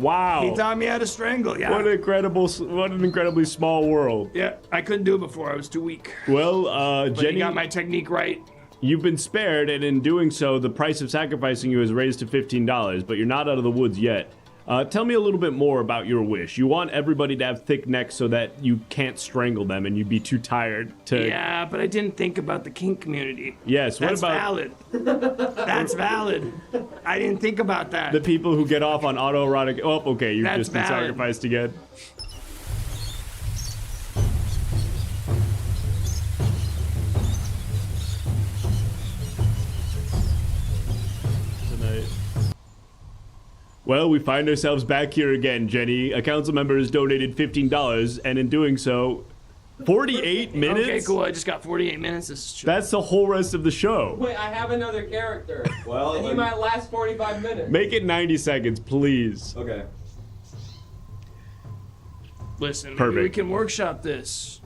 Wow. He taught me how to strangle, yeah. What an incredibly small world. Yeah, I couldn't do it before. I was too weak. Well, But Jenny, he got my technique right. you've been spared, and in doing so, the price of sacrificing you is raised to $15, but you're not out of the woods yet. Tell me a little bit more about your wish. You want everybody to have thick necks so that you can't strangle them and you'd be too tired to... Yeah, but I didn't think about the kink community. Yes, what That's about... valid. That's valid. I didn't think about that. the people who get off on autoerotic... Oh, okay, you've That's just been valid. sacrificed again. Well, we find ourselves back here again, Jenny. A council member has donated $15, and in doing so, 48 minutes? Okay, cool. I just got 48 minutes. This is true. That's the whole rest of the show. Wait, I have another character. Well, and he then- might last 45 minutes. Make it 90 seconds, please. Okay. Listen, maybe Perfect. we can workshop this.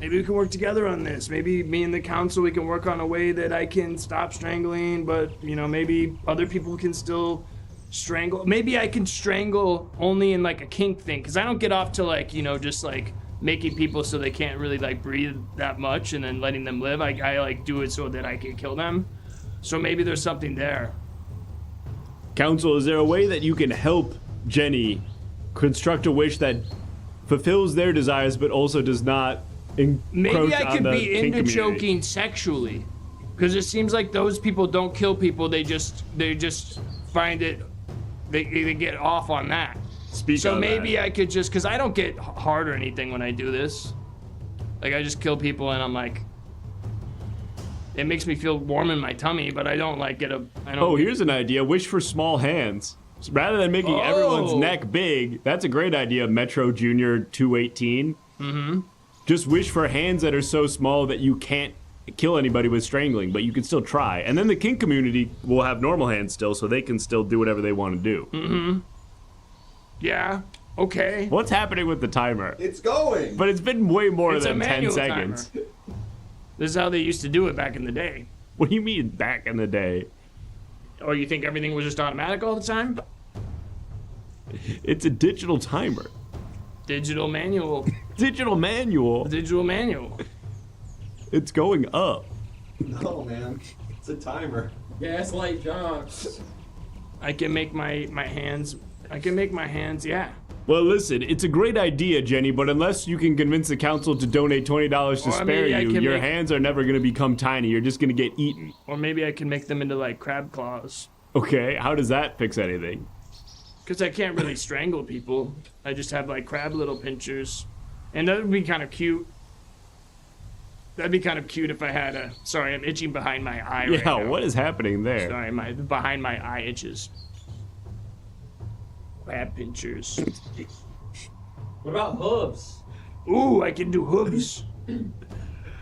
Maybe we can work together on this. Maybe me and the council, we can work on a way that I can stop strangling, but, you know, maybe other people can still strangle. Maybe I can strangle only in, like, a kink thing, because I don't get off to, like, you know, just, like, making people so they can't really, like, breathe that much and then letting them live. I like, do it so that I can kill them. So maybe there's something there. Council, is there a way that you can help Jenny construct a wish that fulfills their desires but also does not encroach Maybe I on could the be kink into community? choking sexually, because it seems like those people don't kill people. They just find it. They get off on that. Speak So on maybe that. I could just, because I don't get hard or anything when I do this. Like, I just kill people and I'm like, it makes me feel warm in my tummy, but I don't like get a. I don't. Oh, here's an idea. Wish for small hands. So rather than making everyone's Oh. neck big, that's a great idea, Metro Junior 218. Mm-hmm. Just wish for hands that are so small that you can't kill anybody with strangling, but you can still try. And then the kink community will have normal hands still, so they can still do whatever they want to do. Mm-hmm. Yeah. Okay. What's happening with the timer? It's going. But it's been way more It's a than 10 manual seconds. timer. This is how they used to do it back in the day. What do you mean back in the day? Or you think everything was just automatic all the time? It's a digital timer. Digital manual. Digital manual. Digital manual. It's going up. No, man. It's a timer. Gaslight Johns. I can make my hands. I can make my hands. Yeah. Well, listen, it's a great idea, Jenny, but unless you can convince the council to donate $20 to Or spare maybe I you, can your make- hands are never going to become tiny. You're just going to get eaten. Or maybe I can make them into like crab claws. Okay, how does that fix anything? Because I can't really strangle people. I just have like crab little pinchers. And that would be kind of cute. That'd be kind of cute if I had a. Sorry, I'm itching behind my eye right Yeah, now. what is happening there? Sorry, behind my eye itches. Crab pinchers. What about hooves? Ooh, I can do hooves.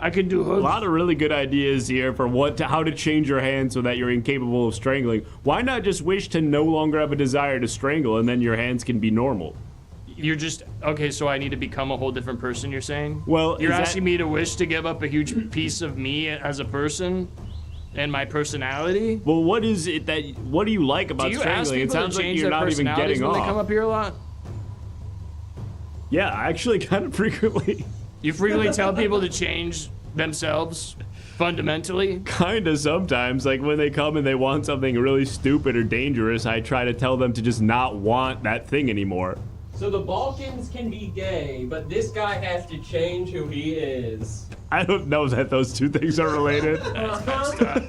I can do A hooves. lot of really good ideas here for how to change your hand so that you're incapable of strangling. Why not just wish to no longer have a desire to strangle and then your hands can be normal? You're just okay. So I need to become a whole different person. You're saying? Well, you're is that- asking me to wish to give up a huge piece of me as a person and my personality. Well, what do you like about Do you ask strangling? It people to sounds like change you're their not even personalities getting when off. they come up here a lot? Yeah, actually, kind of frequently. You frequently tell people to change themselves fundamentally. Kinda sometimes, like when they come and they want something really stupid or dangerous, I try to tell them to just not want that thing anymore. So the Balkans can be gay, but this guy has to change who he is. I don't know that those two things are related. That's messed up.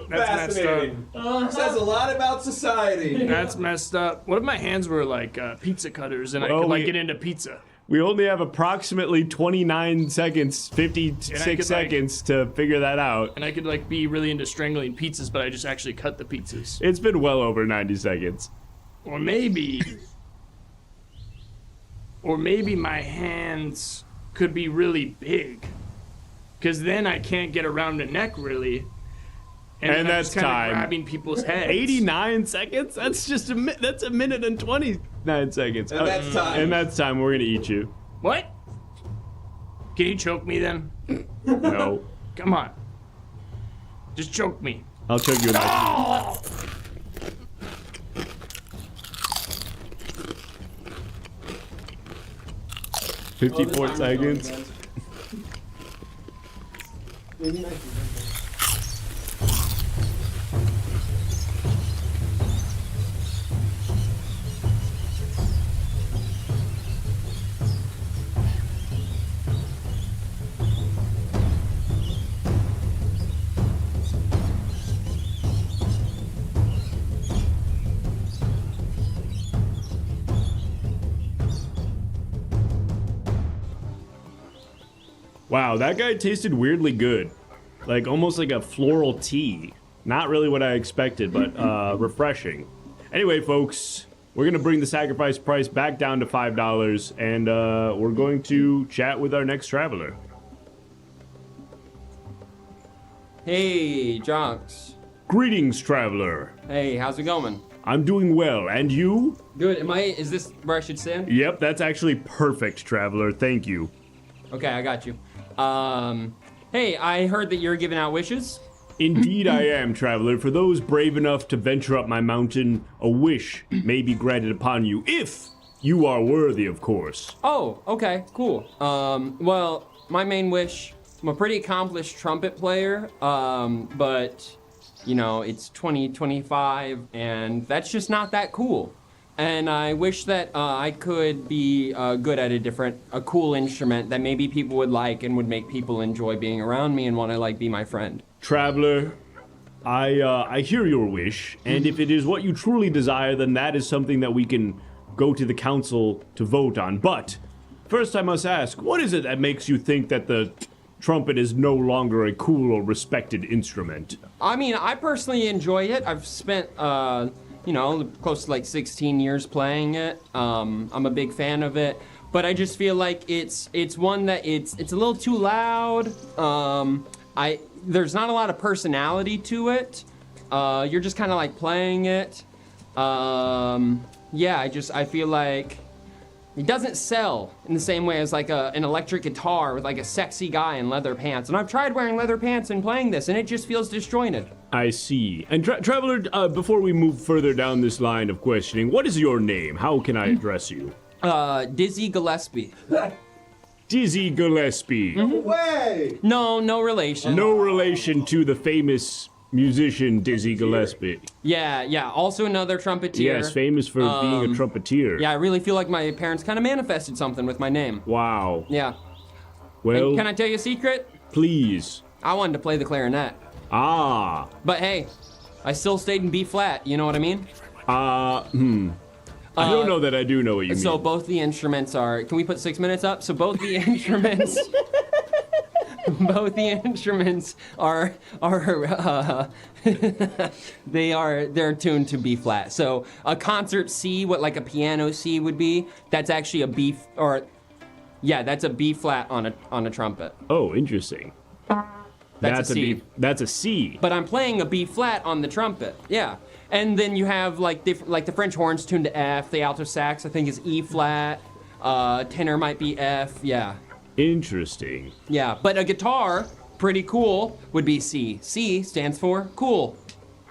That's messed up. Says a lot about society. That's messed up. What if my hands were like pizza cutters and I could like get into pizza? We only have approximately 29 seconds, 56 seconds to figure that out. And I could like be really into strangling pizzas, but I just actually cut the pizzas. It's been well over 90 seconds. Or maybe my hands could be really big. Because then I can't get around the neck really. And that's kind time. of grabbing people's heads. 89 seconds? That's just that's a minute and 29 seconds. And that's time. And that's time. We're gonna eat you. What? Can you choke me then? No. Come on. Just choke me. I'll choke you in Oh! 54 seconds. Wow, that guy tasted weirdly good. Like almost like a floral tea. Not really what I expected, but refreshing. Anyway, folks, we're gonna bring the sacrifice price back down to $5, and we're going to chat with our next traveler. Hey, Jonks. Greetings, traveler. Hey, how's it going? I'm doing well, and you? Good. Is this where I should stand? Yep, that's actually perfect, traveler. Thank you. Okay, I got you. Hey, I heard that you're giving out wishes. Indeed I am, traveler. For those brave enough to venture up my mountain, a wish may be granted upon you, if you are worthy, of course. Oh, okay, cool. Well, my main wish, I'm a pretty accomplished trumpet player, but, you know, it's 2025, and that's just not that cool. And I wish that I could be good at a cool instrument that maybe people would like and would make people enjoy being around me and want to like be my friend. Traveler, I hear your wish, and if it is what you truly desire, then that is something that we can go to the council to vote on. But first I must ask, what is it that makes you think that the trumpet is no longer a cool or respected instrument? I mean, I personally enjoy it. I've spent you know, close to like 16 years playing it. I'm a big fan of it, but I just feel like it's one that it's a little too loud. There's not a lot of personality to it. You're just kind of like playing it. Yeah, I feel like it doesn't sell in the same way as like an electric guitar with like a sexy guy in leather pants. And I've tried wearing leather pants and playing this, and it just feels disjointed. I see. And traveler, before we move further down this line of questioning, what is your name? How can I address you? Dizzy Gillespie. Dizzy Gillespie. Way! No relation. No relation to the famous musician Dizzy Gillespie. Yeah. Also another trumpeter. Yes, famous for being a trumpeter. Yeah, I really feel like my parents kind of manifested something with my name. Wow. Yeah. Well, And can I tell you a secret? please. I wanted to play the clarinet. Ah. But hey, I still stayed in B flat, you know what I mean? I don't know that I do know what you So mean. both the instruments are, can we put 6 minutes up? So both the instruments, are they're tuned to B flat. So a concert C, what like a piano C would be, that's actually a B, that's a B flat on a trumpet. Oh, interesting. That's a C. That's a C. But I'm playing a B flat on the trumpet. Yeah. And then you have like the French horns tuned to F. The alto sax I think is E flat. Tenor might be F. Yeah. Interesting. Yeah. But a guitar, pretty cool, would be C. C stands for cool.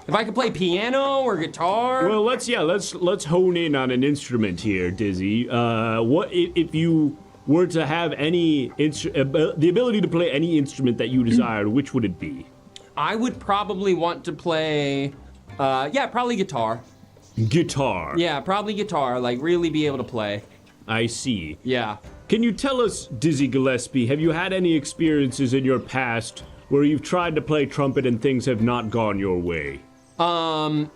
If I could play piano or guitar. Well, let's hone in on an instrument here, Dizzy. What if you were to have the ability to play any instrument that you desired, which would it be? I would probably want to play, probably guitar. Guitar. Yeah, probably guitar, like really be able to play. I see. Yeah. Can you tell us, Dizzy Gillespie, have you had any experiences in your past where you've tried to play trumpet and things have not gone your way?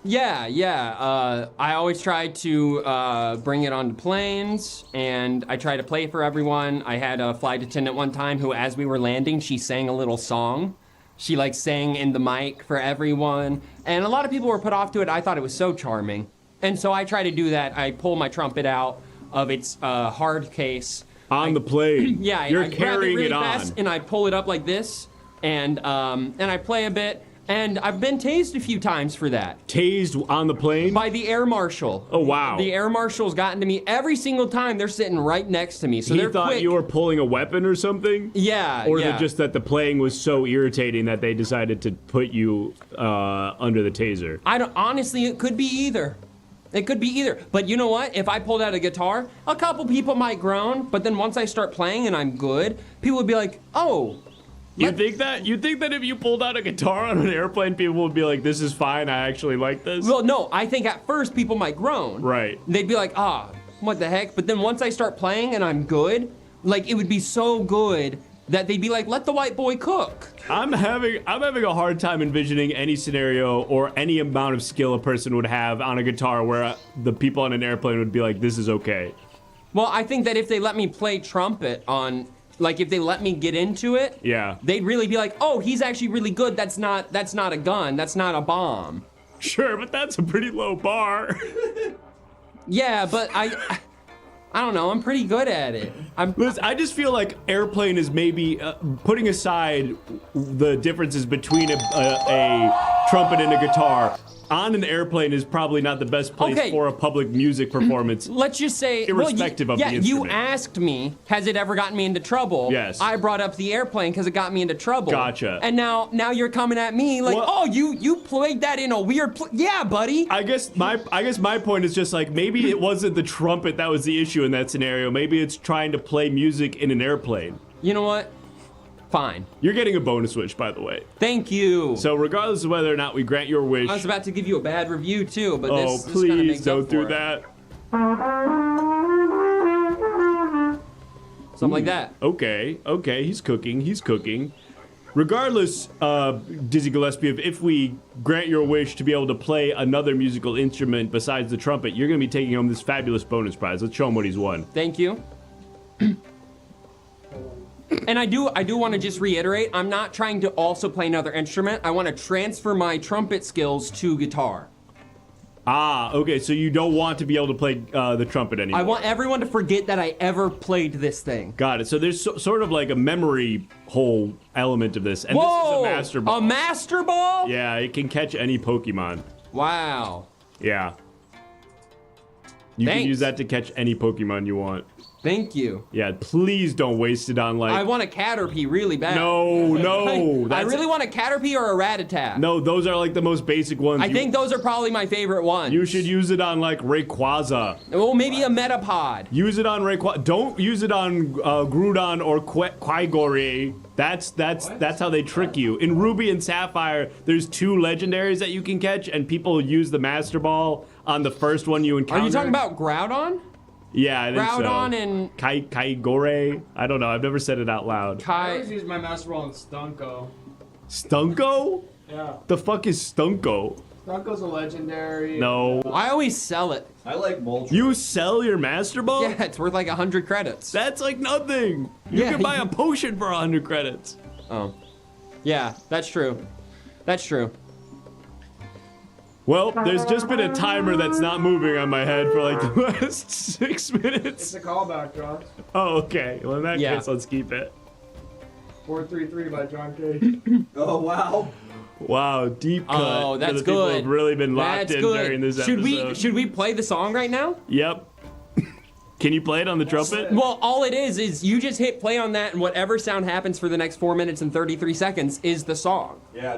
Yeah. I always try to bring it onto planes, and I try to play for everyone. I had a flight attendant one time who, as we were landing, she sang a little song. She like sang in the mic for everyone, and a lot of people were put off to it. I thought it was so charming, and so I try to do that. I pull my trumpet out of its hard case on the plane. Yeah, you're I carrying grab it really it on, fast, and I pull it up like this, and I play a bit. And I've been tased a few times for that. Tased on the plane? By the air marshal. Oh, wow. The air marshal's gotten to me every single time. They're sitting right next to me, so he they're thought quick. you were pulling a weapon or something? Yeah, Or yeah. just that the playing was so irritating that they decided to put you under the taser? Honestly, it could be either. It could be either. But you know what? If I pulled out a guitar, a couple people might groan, but then once I start playing and I'm good, people would be like, oh. You think that if you pulled out a guitar on an airplane, people would be like, this is fine, I actually like this? Well, no, I think at first people might groan. Right. They'd be like, what the heck? But then once I start playing and I'm good, like it would be so good that they'd be like, let the white boy cook. I'm having a hard time envisioning any scenario or any amount of skill a person would have on a guitar where the people on an airplane would be like, this is okay. Well, I think that if they let me play trumpet on, like if they let me get into it, yeah, they'd really be like, oh, he's actually really good. That's not a gun. That's not a bomb. Sure, but that's a pretty low bar. Yeah, but I don't know. I'm pretty good at it. Listen, I just feel like airplane is maybe putting aside the differences between a trumpet and a guitar. On an airplane is probably not the best place for a public music performance. Let's just say, irrespective of the instrument. you asked me, has it ever gotten me into trouble? Yes. I brought up the airplane because it got me into trouble. Gotcha. And now you're coming at me like, you played that in a weird yeah, buddy. I guess my point is just like maybe it wasn't the trumpet that was the issue in that scenario. Maybe it's trying to play music in an airplane. You know what? Fine. You're getting a bonus wish, by the way. Thank you. So regardless of whether or not we grant your wish... I was about to give you a bad review too, but this kind of please makes don't up do for that. Something like that. Okay, he's cooking. Regardless, Dizzy Gillespie, if we grant your wish to be able to play another musical instrument besides the trumpet, you're going to be taking home this fabulous bonus prize. Let's show him what he's won. Thank you. And I do want to just reiterate, I'm not trying to also play another instrument. I want to transfer my trumpet skills to guitar. Ah, okay, so you don't want to be able to play the trumpet anymore. I want everyone to forget that I ever played this thing. Got it. So there's sort of like a memory hole element of this. And Whoa! This is a master ball. A master ball? Yeah, it can catch any Pokemon. Wow. Yeah. You Thanks. can use that to catch any Pokemon you want. Thank you. Yeah, please don't waste it on like... I want a Caterpie really bad. No. I really want a Caterpie or a Rattata. No, those are like the most basic ones. I think those are probably my favorite ones. You should use it on like Rayquaza. Well, maybe a Metapod. Use it on Rayquaza. Don't use it on Groudon or Quaigore. That's how they trick you. In Ruby and Sapphire, there's 2 legendaries that you can catch, and people use the Master Ball on the first one you encounter. Are you talking about Groudon? Yeah, I think so. Groudon and... Quaigore? I don't know. I've never said it out loud. I always use my Master Ball on Stunko. Stunko? Yeah. The fuck is Stunko? Stunko's a legendary. No. I always sell it. I like Moltres. You sell your Master Ball? Yeah, it's worth like 100 credits. That's like nothing. You can buy a potion for 100 credits. Oh. Yeah, that's true. That's true. Well, there's just been a timer that's not moving on my head for like the last 6 minutes. It's a callback, John. Oh, okay. Well, in that case, let's keep it. 433 by John K. Oh, wow. Wow, deep cut. Oh, that's for the people good. who've really been locked in during this episode. Should we play the song right now? Yep. Can you play it on the trumpet? Well, all it is you just hit play on that, and whatever sound happens for the next 4 minutes and 33 seconds is the song. Yeah.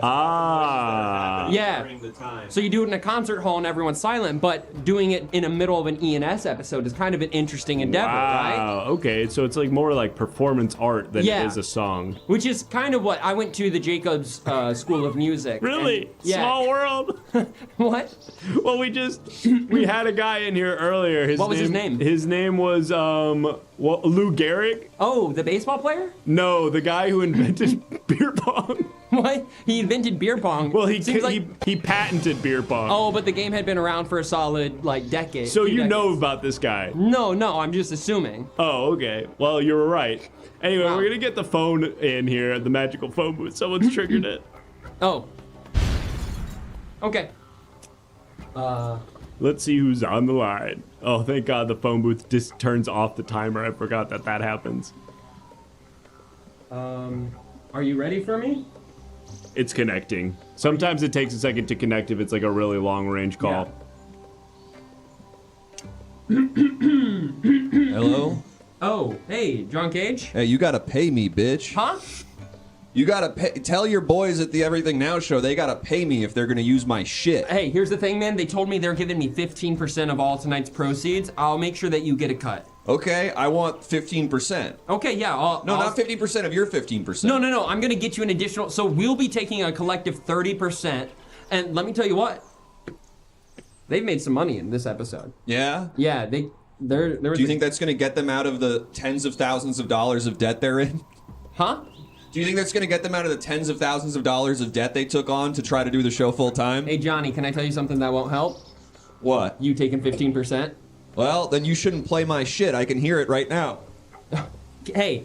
Yeah. During the time. So you do it in a concert hall and everyone's silent, but doing it in the middle of an ENS episode is kind of an interesting endeavor, right? Wow. Okay, so it's like more like performance art than it is a song. Which is kind of what I went to the Jacobs School of Music. Really? And, yeah. Small world. What? Well, we had a guy in here earlier. What was his name? His name name was Lou Gehrig. Oh, the baseball player? No, the guy who invented beer pong. What? He invented beer pong. Well, he patented beer pong. Oh, but the game had been around for a solid decade. So you know about this guy? No, I'm just assuming. Oh, okay. Well, you were right. Anyway, we're gonna get the phone in here, the magical phone booth. Someone's triggered it. Oh. Okay. Let's see who's on the line. Oh, thank God the phone booth just turns off the timer. I forgot that happens. Are you ready for me? It's connecting. Sometimes it takes a second to connect if it's like a really long range call. Yeah. Hello? Oh, hey, John Cage? Hey, you gotta pay me, bitch. Huh? You gotta pay. Tell your boys at the Everything Now show they gotta pay me if they're gonna use my shit. Hey, here's the thing, man. They told me they're giving me 15% of all tonight's proceeds. I'll make sure that you get a cut. Okay, I want 15%. Okay, yeah. Not 50% of your 15%. No. I'm gonna get you an additional. So we'll be taking a collective 30%. And let me tell you what. They've made some money in this episode. Yeah? Yeah, Do you think that's gonna get them out of the tens of thousands of dollars of debt they're in? Huh? Do you think that's gonna get them out of the tens of thousands of dollars of debt they took on to try to do the show full time? Hey, Johnny, can I tell you something that won't help? What? You taking 15%? Well, then you shouldn't play my shit. I can hear it right now. Hey,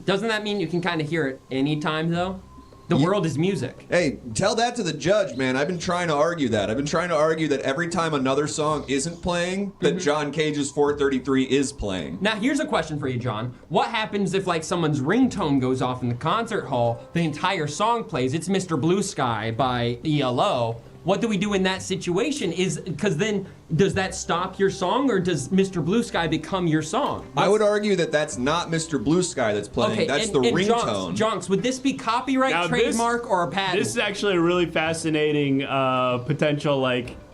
doesn't that mean you can kind of hear it anytime, though? The world is music. Hey, tell that to the judge, man. I've been trying to argue that. I've been trying to argue that every time another song isn't playing, that John Cage's 433 is playing. Now, here's a question for you, John. What happens if, someone's ringtone goes off in the concert hall, the entire song plays, it's Mr. Blue Sky by ELO. What do we do in that situation? Because then, does that stop your song, or does Mr. Blue Sky become your song? I would argue that that's not Mr. Blue Sky that's playing. Okay, that's and the ringtone. Jonks, would this be copyright, Now, trademark, or a patent? This is actually a really fascinating potential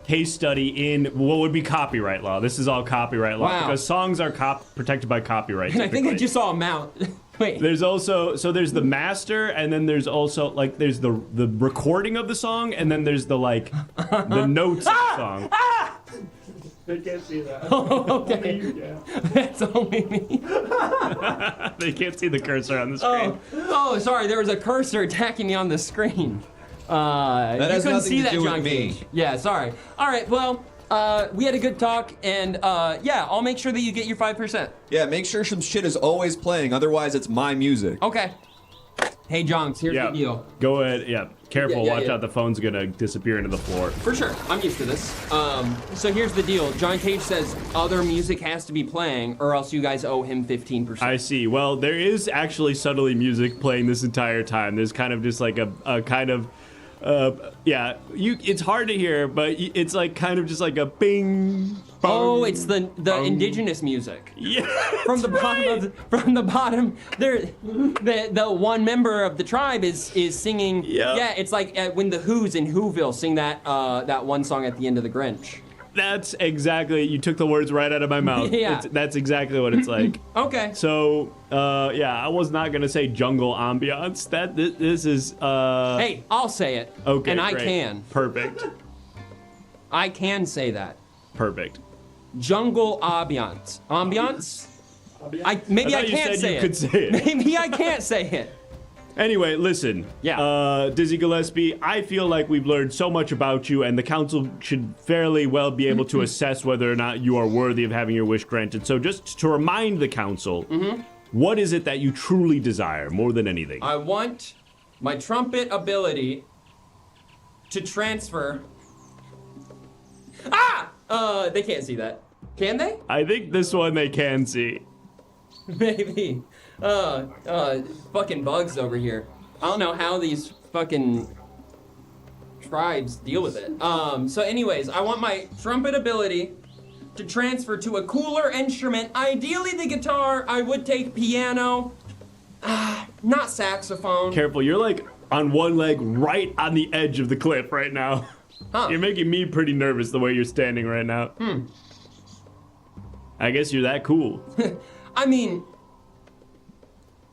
case study in what would be copyright law. This is all copyright law because songs are protected by copyright. And I think I just saw a mount. Wait. There's also there's the master, and then there's also there's the recording of the song, and then there's the the notes of the song. They can't see that. Oh, okay. That's only me. They can't see the cursor on the screen. Oh, sorry. There was a cursor attacking me on the screen. That has you couldn't nothing see to that, do John with me. Cage. Yeah, sorry. All right, well, we had a good talk, and yeah, I'll make sure that you get your 5%. Yeah, make sure some shit is always playing, otherwise it's my music. Okay. Hey, Jonks, here's the deal. Go ahead. Yeah, careful. Yeah, Watch out. The phone's gonna disappear into the floor. For sure. I'm used to this. So here's the deal. John Cage says other music has to be playing, or else you guys owe him 15%. I see. Well, there is actually subtly music playing this entire time. There's kind of just a kind of it's hard to hear, but it's kind of just a bing. Bong, oh, it's the indigenous music. Yeah. From the bottom, there, the one member of the tribe is singing. Yep. Yeah, it's like when the Who's in Whoville sing that one song at the end of the Grinch. That's exactly. You took the words right out of my mouth. Yeah. That's exactly what it's like. Okay. So, I was not gonna say jungle ambiance. This is. Hey, I'll say it. Okay. And great. I can. Perfect. I can say that. Perfect. Jungle ambiance. Ambiance? Maybe I can't say it. Could say it. Maybe I can't say it. Anyway, listen. Yeah. Dizzy Gillespie, I feel like we've learned so much about you, and the council should fairly well be able to assess whether or not you are worthy of having your wish granted. So just to remind the council, what is it that you truly desire more than anything? I want my trumpet ability to transfer. They can't see that. Can they? I think this one they can see. Maybe. Fucking bugs over here. I don't know how these fucking tribes deal with it. So anyways, I want my trumpet ability to transfer to a cooler instrument. Ideally the guitar. I would take piano. Not saxophone. Careful, you're on one leg right on the edge of the cliff right now. Huh. You're making me pretty nervous the way you're standing right now. I guess you're that cool. I mean,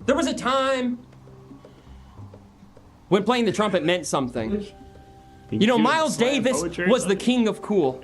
there was a time when playing the trumpet meant something. You know, Miles Davis was the king of cool.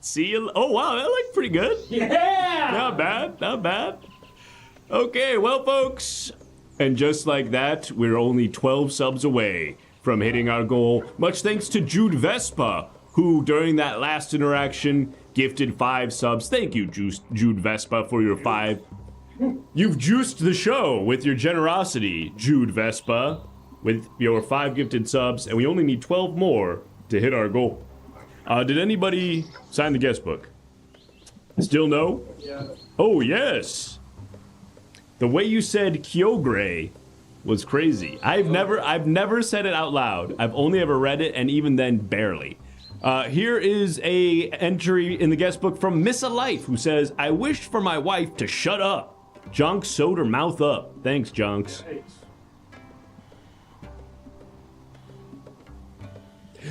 See you. Oh, wow, that looked pretty good. Yeah! Not bad, not bad. Okay, well, folks, and just like that, we're only 12 subs away from hitting our goal. Much thanks to Jude Vespa, who during that last interaction gifted 5 subs. Thank you, Jude Vespa, for your 5. You've juiced the show with your generosity, Jude Vespa, with your 5 gifted subs, and we only need 12 more to hit our goal. Did anybody sign the guest book? Still no? Yeah. Oh, yes. The way you said Kyogre was crazy. I've never said it out loud. I've only ever read it, and even then, barely. Here is a entry in the guest book from Miss a Life, who says, I wished for my wife to shut up. Jonks sewed her mouth up. Thanks, Jonks.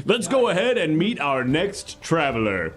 Let's go ahead and meet our next traveler.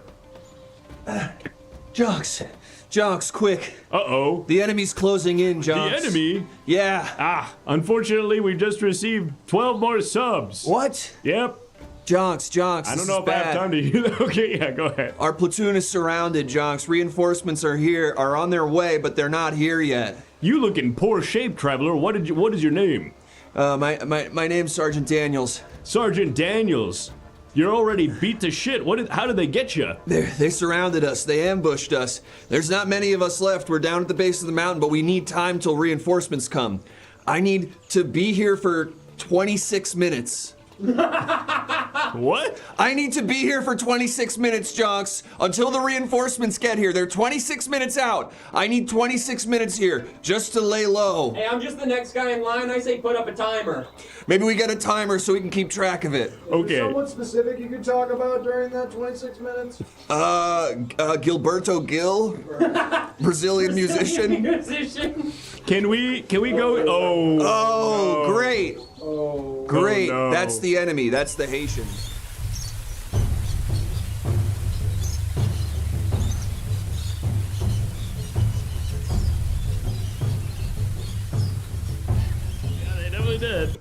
Jonks, quick. Uh-oh. The enemy's closing in, Jonks. The enemy? Yeah. Unfortunately, we just received 12 more subs. What? Yep. Jonks, I don't know if I have time to hear that. Okay, yeah, go ahead. Our platoon is surrounded, Jonks. Reinforcements are on their way, but they're not here yet. You look in poor shape, traveler. What is your name? My name's Sergeant Daniels. Sergeant Daniels. You're already beat to shit. How did they get you? They surrounded us. They ambushed us. There's not many of us left. We're down at the base of the mountain, but we need time till reinforcements come. I need to be here for 26 minutes. What? I need to be here for 26 minutes, Jonks, until the reinforcements get here. They're 26 minutes out. I need 26 minutes here, just to lay low. Hey, I'm just the next guy in line. I say put up a timer. Maybe we get a timer so we can keep track of it. Okay. Someone specific you could talk about during that 26 minutes? Gilberto Gil, Brazilian musician. Can we go? Oh, no. Great. Oh. Great. Oh, no. That's the enemy. That's the Haitians. Yeah, they definitely did.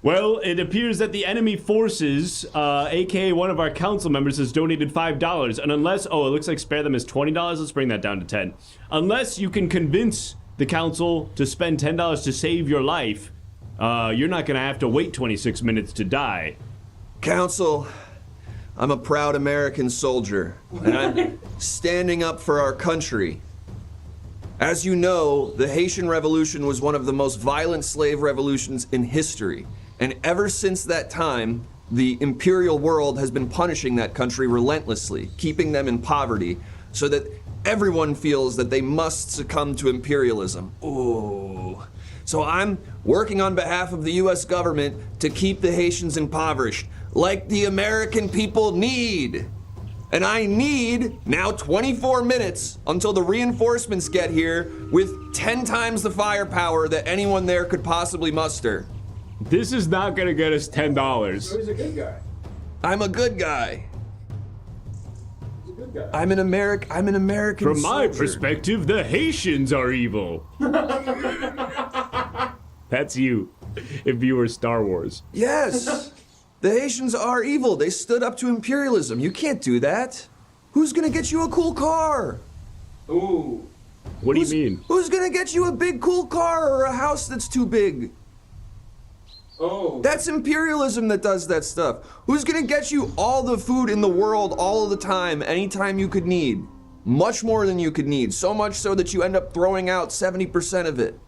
Well, it appears that the enemy forces, aka one of our council members, has donated $5. And unless, it looks like spare them is $20. Let's bring that down to 10. Unless you can convince the council to spend $10 to save your life, you're not gonna have to wait 26 minutes to die. Council, I'm a proud American soldier, and I'm standing up for our country. As you know, the Haitian Revolution was one of the most violent slave revolutions in history. And ever since that time, the imperial world has been punishing that country relentlessly, keeping them in poverty, so that everyone feels that they must succumb to imperialism. Ooh. So I'm working on behalf of the US government to keep the Haitians impoverished, like the American people need. And I need now 24 minutes until the reinforcements get here with 10 times the firepower that anyone there could possibly muster. This is not gonna get us $10. So he's a good guy. I'm a good guy. He's a good guy. I'm an American From my soldier. perspective, the Haitians are evil. That's you, if you were Star Wars. Yes. The Haitians are evil. They stood up to imperialism. You can't do that. Who's gonna get you a cool car? Ooh. What do you mean? Who's gonna get you a big cool car or a house that's too big? Oh. That's imperialism that does that stuff. Who's gonna get you all the food in the world all of the time, anytime you could need? Much more than you could need. So much so that you end up throwing out 70% of it.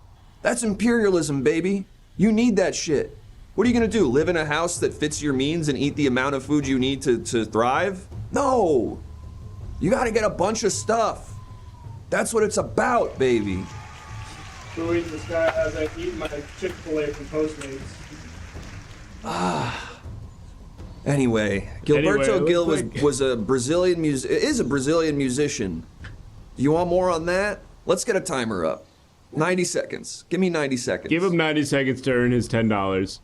That's imperialism, baby. You need that shit. What are you gonna do? Live in a house that fits your means and eat the amount of food you need to thrive? No. You gotta get a bunch of stuff. That's what it's about, baby. Who eats this guy as I eat my Chick-fil-A from Postmates? Anyway, Gilberto Anyway, Gil looks was a Brazilian is a Brazilian musician. You want more on that? Let's get a timer up. 90 seconds. Give me 90 seconds. Give him 90 seconds to earn his $10.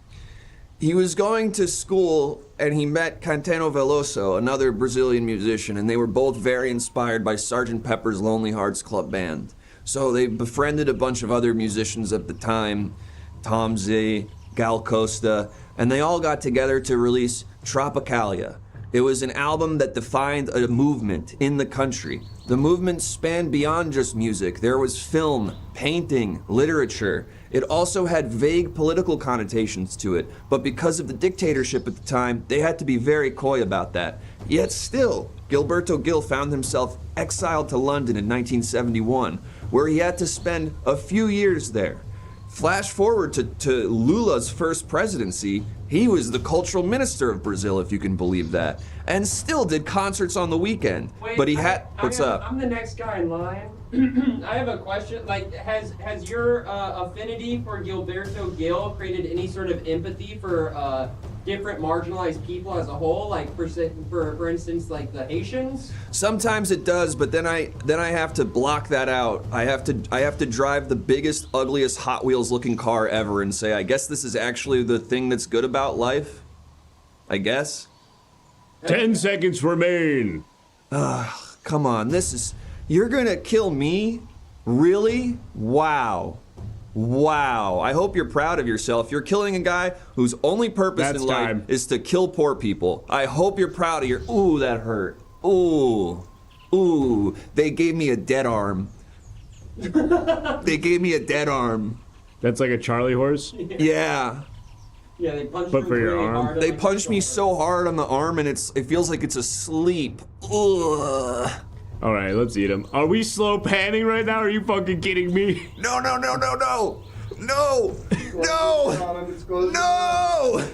He was going to school and he met Caetano Veloso, another Brazilian musician, and they were both very inspired by Sgt. Pepper's Lonely Hearts Club Band. So they befriended a bunch of other musicians at the time, Tom Z, Gal Costa, and they all got together to release Tropicalia. It was an album that defined a movement in the country. The movement spanned beyond just music. There was film, painting, literature. It also had vague political connotations to it, but because of the dictatorship at the time, they had to be very coy about that. Yet still, Gilberto Gil found himself exiled to London in 1971, where he had to spend a few years there. Flash forward to Lula's first presidency, he was the cultural minister of Brazil, if you can believe that, and still did concerts on the weekend. Wait, but he had, what's up? I'm the next guy in line. I have a question. Like, has your affinity for Gilberto Gil created any sort of empathy for different marginalized people as a whole? Like, for instance, like the Haitians? Sometimes it does, but then I have to block that out. I have to drive the biggest, ugliest Hot Wheels looking car ever and say, I guess this is actually the thing that's good about life. I guess. 10 seconds remain. Come on, you're gonna kill me? Really? Wow. Wow. I hope you're proud of yourself. You're killing a guy whose only purpose in life is to kill poor people. I hope you're proud of ooh, that hurt. Ooh. Ooh. They gave me a dead arm. They gave me a dead arm. That's like a Charlie horse? Yeah. Yeah, they punched But for your arm? They punched me so hard on the arm and it feels like it's asleep. Ugh. All right, let's eat him. Are we slow panning right now? Are you fucking kidding me? No, no, no, no, no! No! No! No!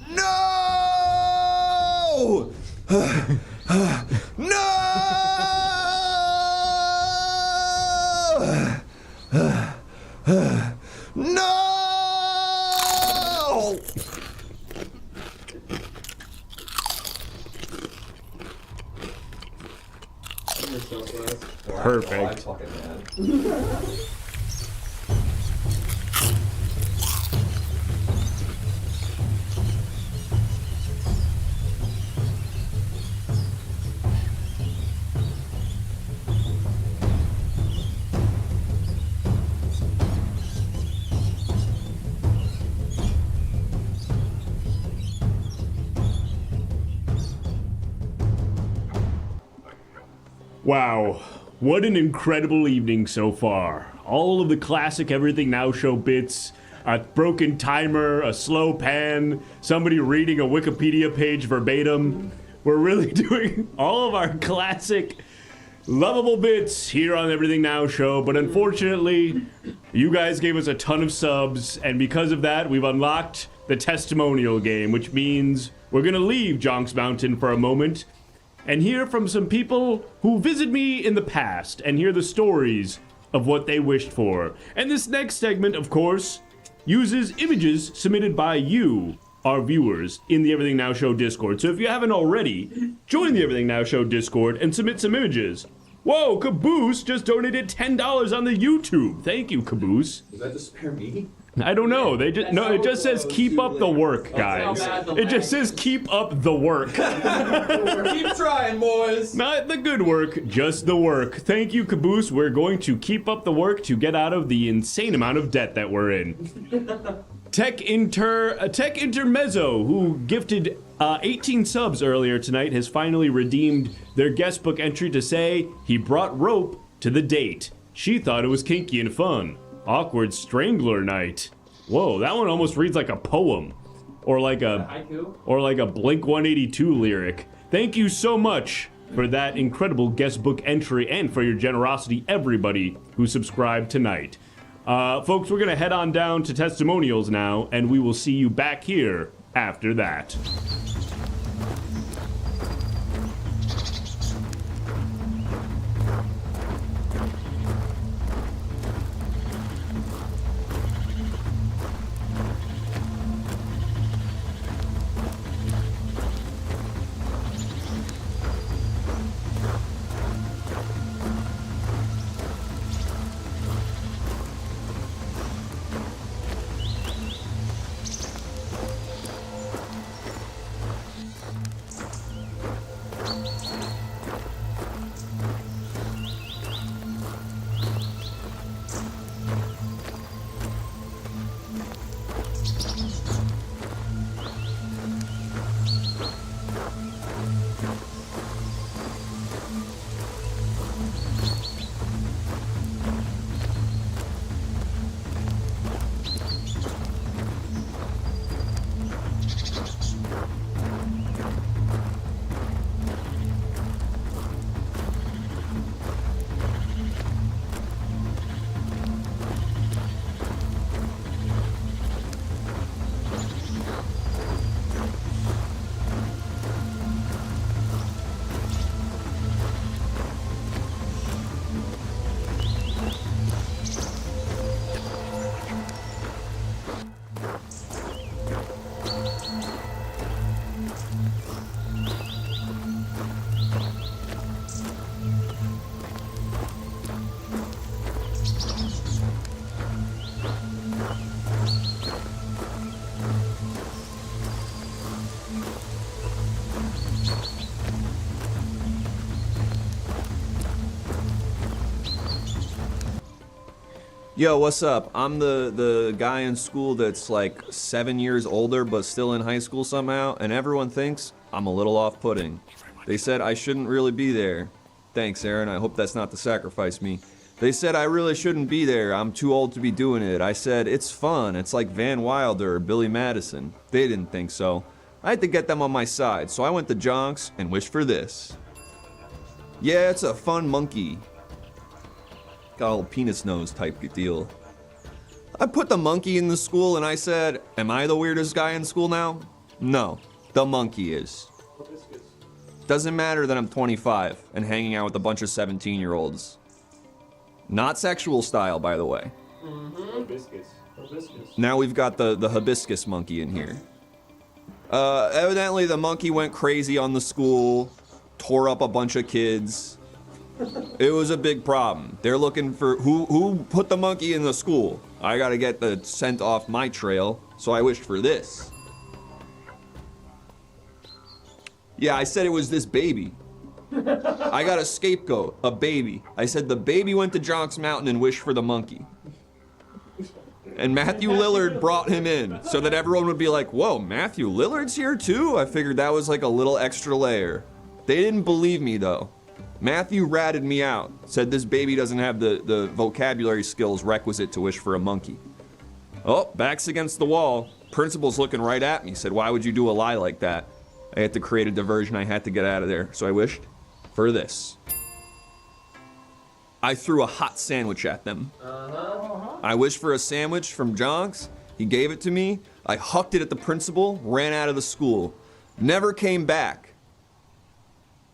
No! No! Perfect. Wow, what an incredible evening so far. All of the classic Everything Now Show bits, a broken timer, a slow pan, somebody reading a Wikipedia page verbatim. We're really doing all of our classic lovable bits here on Everything Now Show, but unfortunately, you guys gave us a ton of subs, and because of that, we've unlocked the testimonial game, which means we're gonna leave Jonks Mountain for a moment and hear from some people who visited me in the past and hear the stories of what they wished for. And this next segment, of course, uses images submitted by you, our viewers, in the Everything Now Show Discord. So if you haven't already, join the Everything Now Show Discord and submit some images. Whoa, Caboose just donated $10 on the YouTube. Thank you, Caboose. Is that to spare me? I don't know. It just says keep up the work, guys. It just says keep up the work. Keep trying, boys. Not the good work, just the work. Thank you, Caboose. We're going to keep up the work to get out of the insane amount of debt that we're in. Tech Intermezzo, who gifted 18 subs earlier tonight, has finally redeemed their guest book entry to say he brought rope to the date. She thought it was kinky and fun. Awkward strangler night. Whoa, that one almost reads like a poem. Or like a haiku? Or like a Blink 182 lyric. Thank you so much for that incredible guest book entry and for your generosity, everybody who subscribed tonight. Folks, we're gonna head on down to testimonials now, and we will see you back here after that. Yo, what's up? I'm the guy in school that's like 7 years older but still in high school somehow, and everyone thinks I'm a little off-putting. They said I shouldn't really be there. Thanks, Aaron. I hope that's not to sacrifice me. They said I really shouldn't be there. I'm too old to be doing it. I said, it's fun. It's like Van Wilder or Billy Madison. They didn't think so. I had to get them on my side, so I went to Jonks and wished for this. Yeah, it's a fun monkey. Got a little penis nose type deal. I put the monkey in the school and I said, am I the weirdest guy in school now? No, the monkey is. Doesn't matter that I'm 25 and hanging out with a bunch of 17-year-olds. Not sexual style, by the way. Hibiscus. Now we've got the hibiscus monkey in here. Evidently the monkey went crazy on the school, tore up a bunch of kids. It was a big problem. They're looking for who put the monkey in the school. I gotta get the scent off my trail, so I wished for this. Yeah, I said it was this baby. I got a scapegoat, a baby. I said the baby went to Jonks Mountain and wished for the monkey. And Matthew Lillard brought him in so that everyone would be like, whoa, Matthew Lillard's here too? I figured that was like a little extra layer. They didn't believe me though. Matthew ratted me out, said this baby doesn't have the vocabulary skills requisite to wish for a monkey. Oh, back's against the wall. Principal's looking right at me, said, why would you do a lie like that? I had to create a diversion, I had to get out of there, so I wished for this. I threw a hot sandwich at them. I wished for a sandwich from Jonks, he gave it to me, I hucked it at the principal, ran out of the school. Never came back.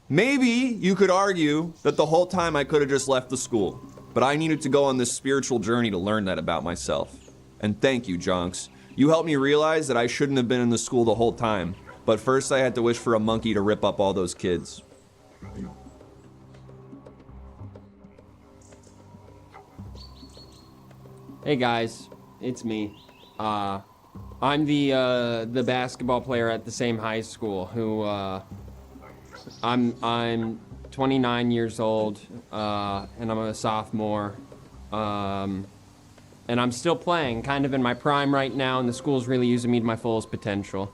Maybe you could argue that the whole time I could have just left the school, but I needed to go on this spiritual journey to learn that about myself. And thank you, Jonks. You helped me realize that I shouldn't have been in the school the whole time, but first I had to wish for a monkey to rip up all those kids. Hey guys, it's me. I'm the basketball player at the same high school who I'm 29 years old, and I'm a sophomore, and I'm still playing, kind of in my prime right now, and the school's really using me to my fullest potential.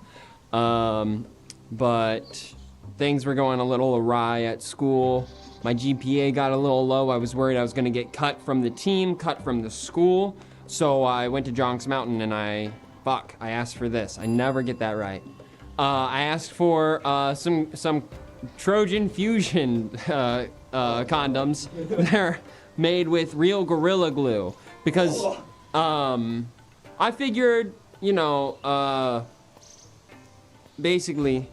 But things were going a little awry at school. My GPA got a little low. I was worried I was gonna get cut from the team, cut from the school, so I went to Jonks Mountain and I asked for this. I never get that right. I asked for some Trojan Fusion condoms. They're made with real Gorilla Glue because I figured, you know, basically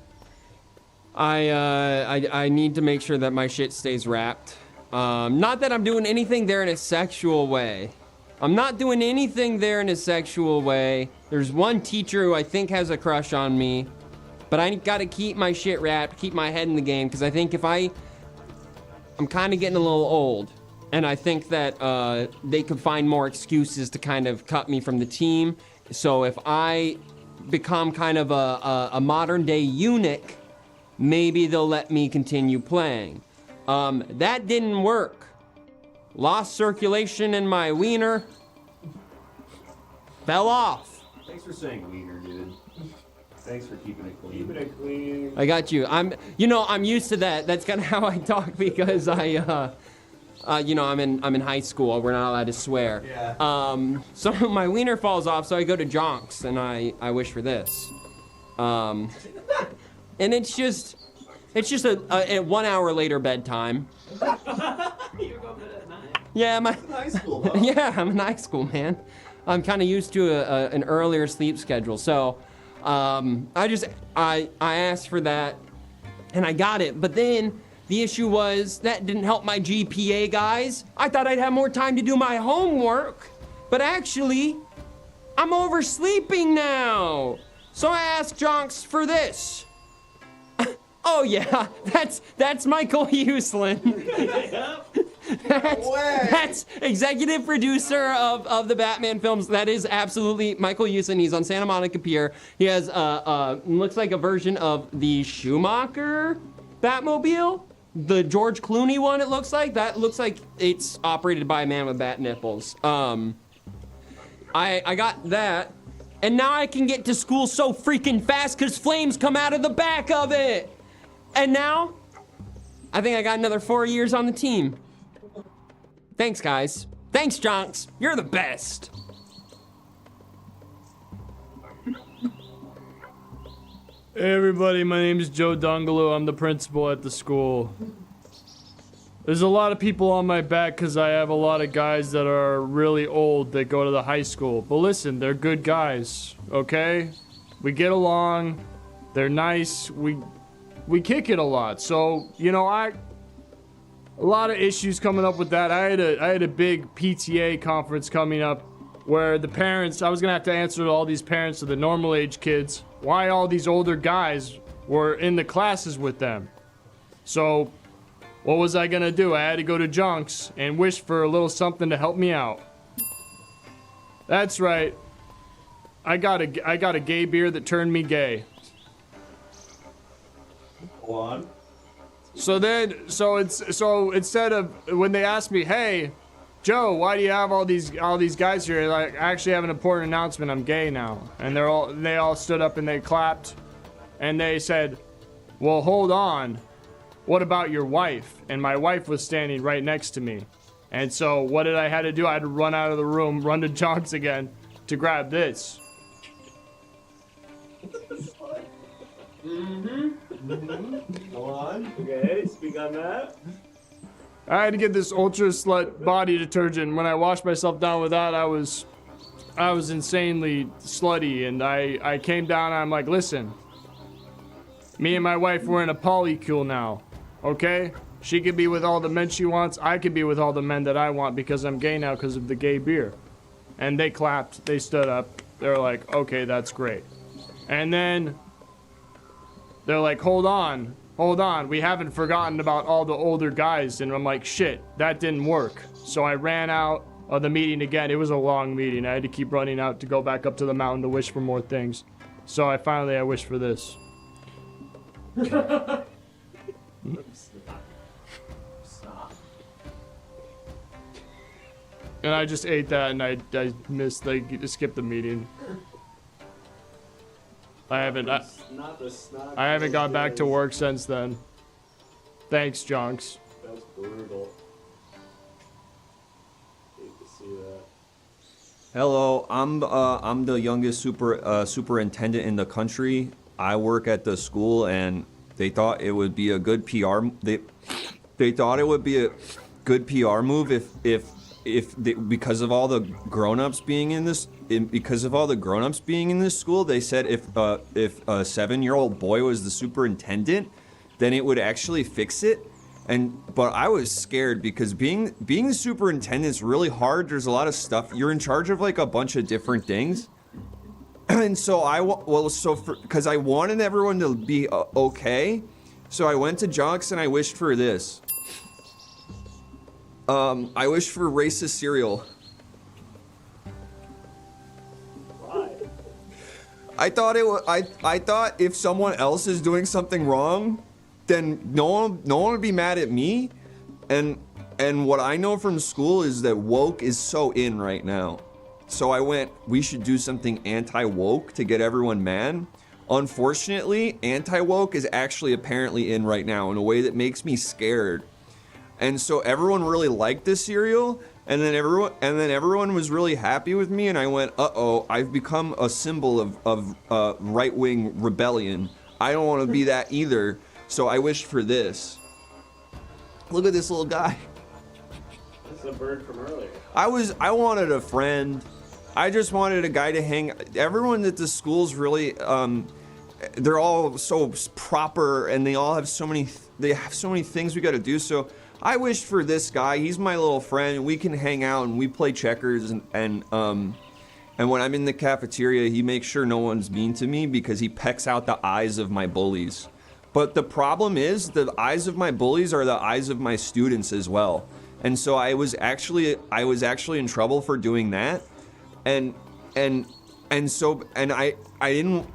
I need to make sure that my shit stays wrapped. Not that I'm doing anything there in a sexual way. I'm not doing anything there in a sexual way. There's one teacher who I think has a crush on me. But I gotta keep my shit wrapped, keep my head in the game, because I think if I'm kind of getting a little old, and I think that they could find more excuses to kind of cut me from the team. So if I become kind of a modern day eunuch, maybe they'll let me continue playing. That didn't work. Lost circulation in my wiener. Fell off. Thanks for saying wiener, dude. Thanks for keeping it clean. Keeping it clean. I got you. I'm used to that. That's kind of how I talk because I'm in high school. We're not allowed to swear. Yeah. So my wiener falls off, so I go to Jonks and I wish for this. And it's just a 1 hour later bedtime. You're going to bed at 9. Yeah, High school, huh? yeah, I'm in high school, man. I'm kind of used to an earlier sleep schedule, so I asked for that, and I got it. But then the issue was that didn't help my GPA, guys. I thought I'd have more time to do my homework, but actually, I'm oversleeping now. So I asked Jonks for this. Oh yeah, that's Michael Huslin. That's executive producer of the Batman films. That is absolutely Michael Huslin. He's on Santa Monica Pier. He has looks like a version of the Schumacher Batmobile, the George Clooney one. It looks like that looks like it's operated by a man with bat nipples. I got that. And now I can get to school so freaking fast because flames come out of the back of it. And now, I think I got another 4 years on the team. Thanks, guys. Thanks, Jonks. You're the best. Hey everybody, my name is Joe Dongalo. I'm the principal at the school. There's a lot of people on my back because I have a lot of guys that are really old that go to the high school. But listen, they're good guys, okay? We get along. They're nice. We kick it a lot. So, you know, a lot of issues coming up with that. I had a big PTA conference coming up where the parents, I was gonna have to answer to all these parents of the normal age kids why all these older guys were in the classes with them. So, what was I gonna do? I had to go to Jonks and wish for a little something to help me out. That's right. I got a gay beer that turned me gay. Go on. So instead of when they asked me, hey, Joe, why do you have all these guys here? Like, I actually have an important announcement. I'm gay now. And they all stood up and they clapped, and they said, well, hold on. What about your wife? And my wife was standing right next to me. And so what did I had to do? I had to run out of the room, run to Jonks again to grab this. Go on. Okay, speak on that. I had to get this Ultra Slut body detergent. When I washed myself down with that, I was insanely slutty, and I came down and I'm like, listen, me and my wife, we're in a polycule now, okay? She could be with all the men she wants, I could be with all the men that I want because I'm gay now because of the gay beer. And they clapped, they stood up, they're like, okay, that's great. And then they're like, hold on, we haven't forgotten about all the older guys. And I'm like, shit, that didn't work. So I ran out of the meeting again. It was a long meeting. I had to keep running out to go back up to the mountain to wish for more things. So I wished for this. Stop. And I just ate that and I missed, like, skipped the meeting. I haven't gone back to work since then. Thanks, Jonks. That's brutal. Hate to see that. Hello, I'm the youngest superintendent in the country. I work at the school, and they thought it would be a good PR. They thought it would be a good PR move because of all the grown-ups being in this. Because of all the grown-ups being in this school, they said if a 7-year-old boy was the superintendent, then it would actually fix it. But I was scared because being the superintendent is really hard. There's a lot of stuff. You're in charge of like a bunch of different things. And so because I wanted everyone to be okay, so I went to Jonks and I wished for this. I wished for racist cereal. Why? I thought if someone else is doing something wrong, then no one would be mad at me. And what I know from school is that woke is so in right now. So I went, we should do something anti-woke to get everyone mad. Unfortunately, anti-woke is actually apparently in right now in a way that makes me scared. And so everyone really liked this cereal, and then everyone was really happy with me, and I went, uh-oh, I've become a symbol of right-wing rebellion. I don't want to be that either, so I wished for this. Look at this little guy. This is a bird from earlier. I wanted a friend. I just wanted a guy to hang. Everyone at the school's really, they're all so proper, and they all have so many things we got to do. So I wished for this guy. He's my little friend. We can hang out and we play checkers, and when I'm in the cafeteria, he makes sure no one's mean to me because he pecks out the eyes of my bullies. But the problem is the eyes of my bullies are the eyes of my students as well. And so I was actually in trouble for doing that. And I didn't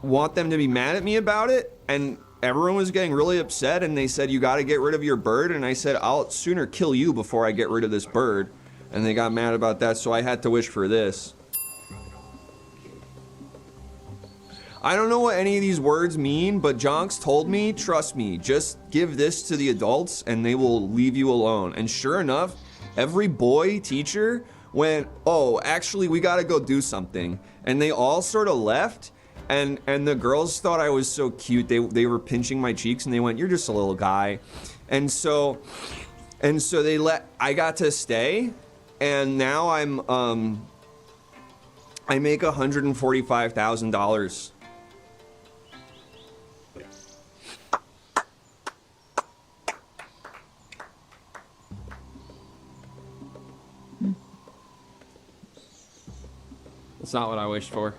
want them to be mad at me about it, and everyone was getting really upset, and they said, you got to get rid of your bird, and I said, I'll sooner kill you before I get rid of this bird. and they got mad about that, so I had to wish for this. I don't know what any of these words mean, but Jonks told me, trust me, just give this to the adults and they will leave you alone. And sure enough, every boy teacher went, oh, actually, we gotta go do something. And they all sort of left, and the girls thought I was so cute. They were pinching my cheeks and they went, you're just a little guy. And so I got to stay, and now I make $145,000. It's not what I wished for.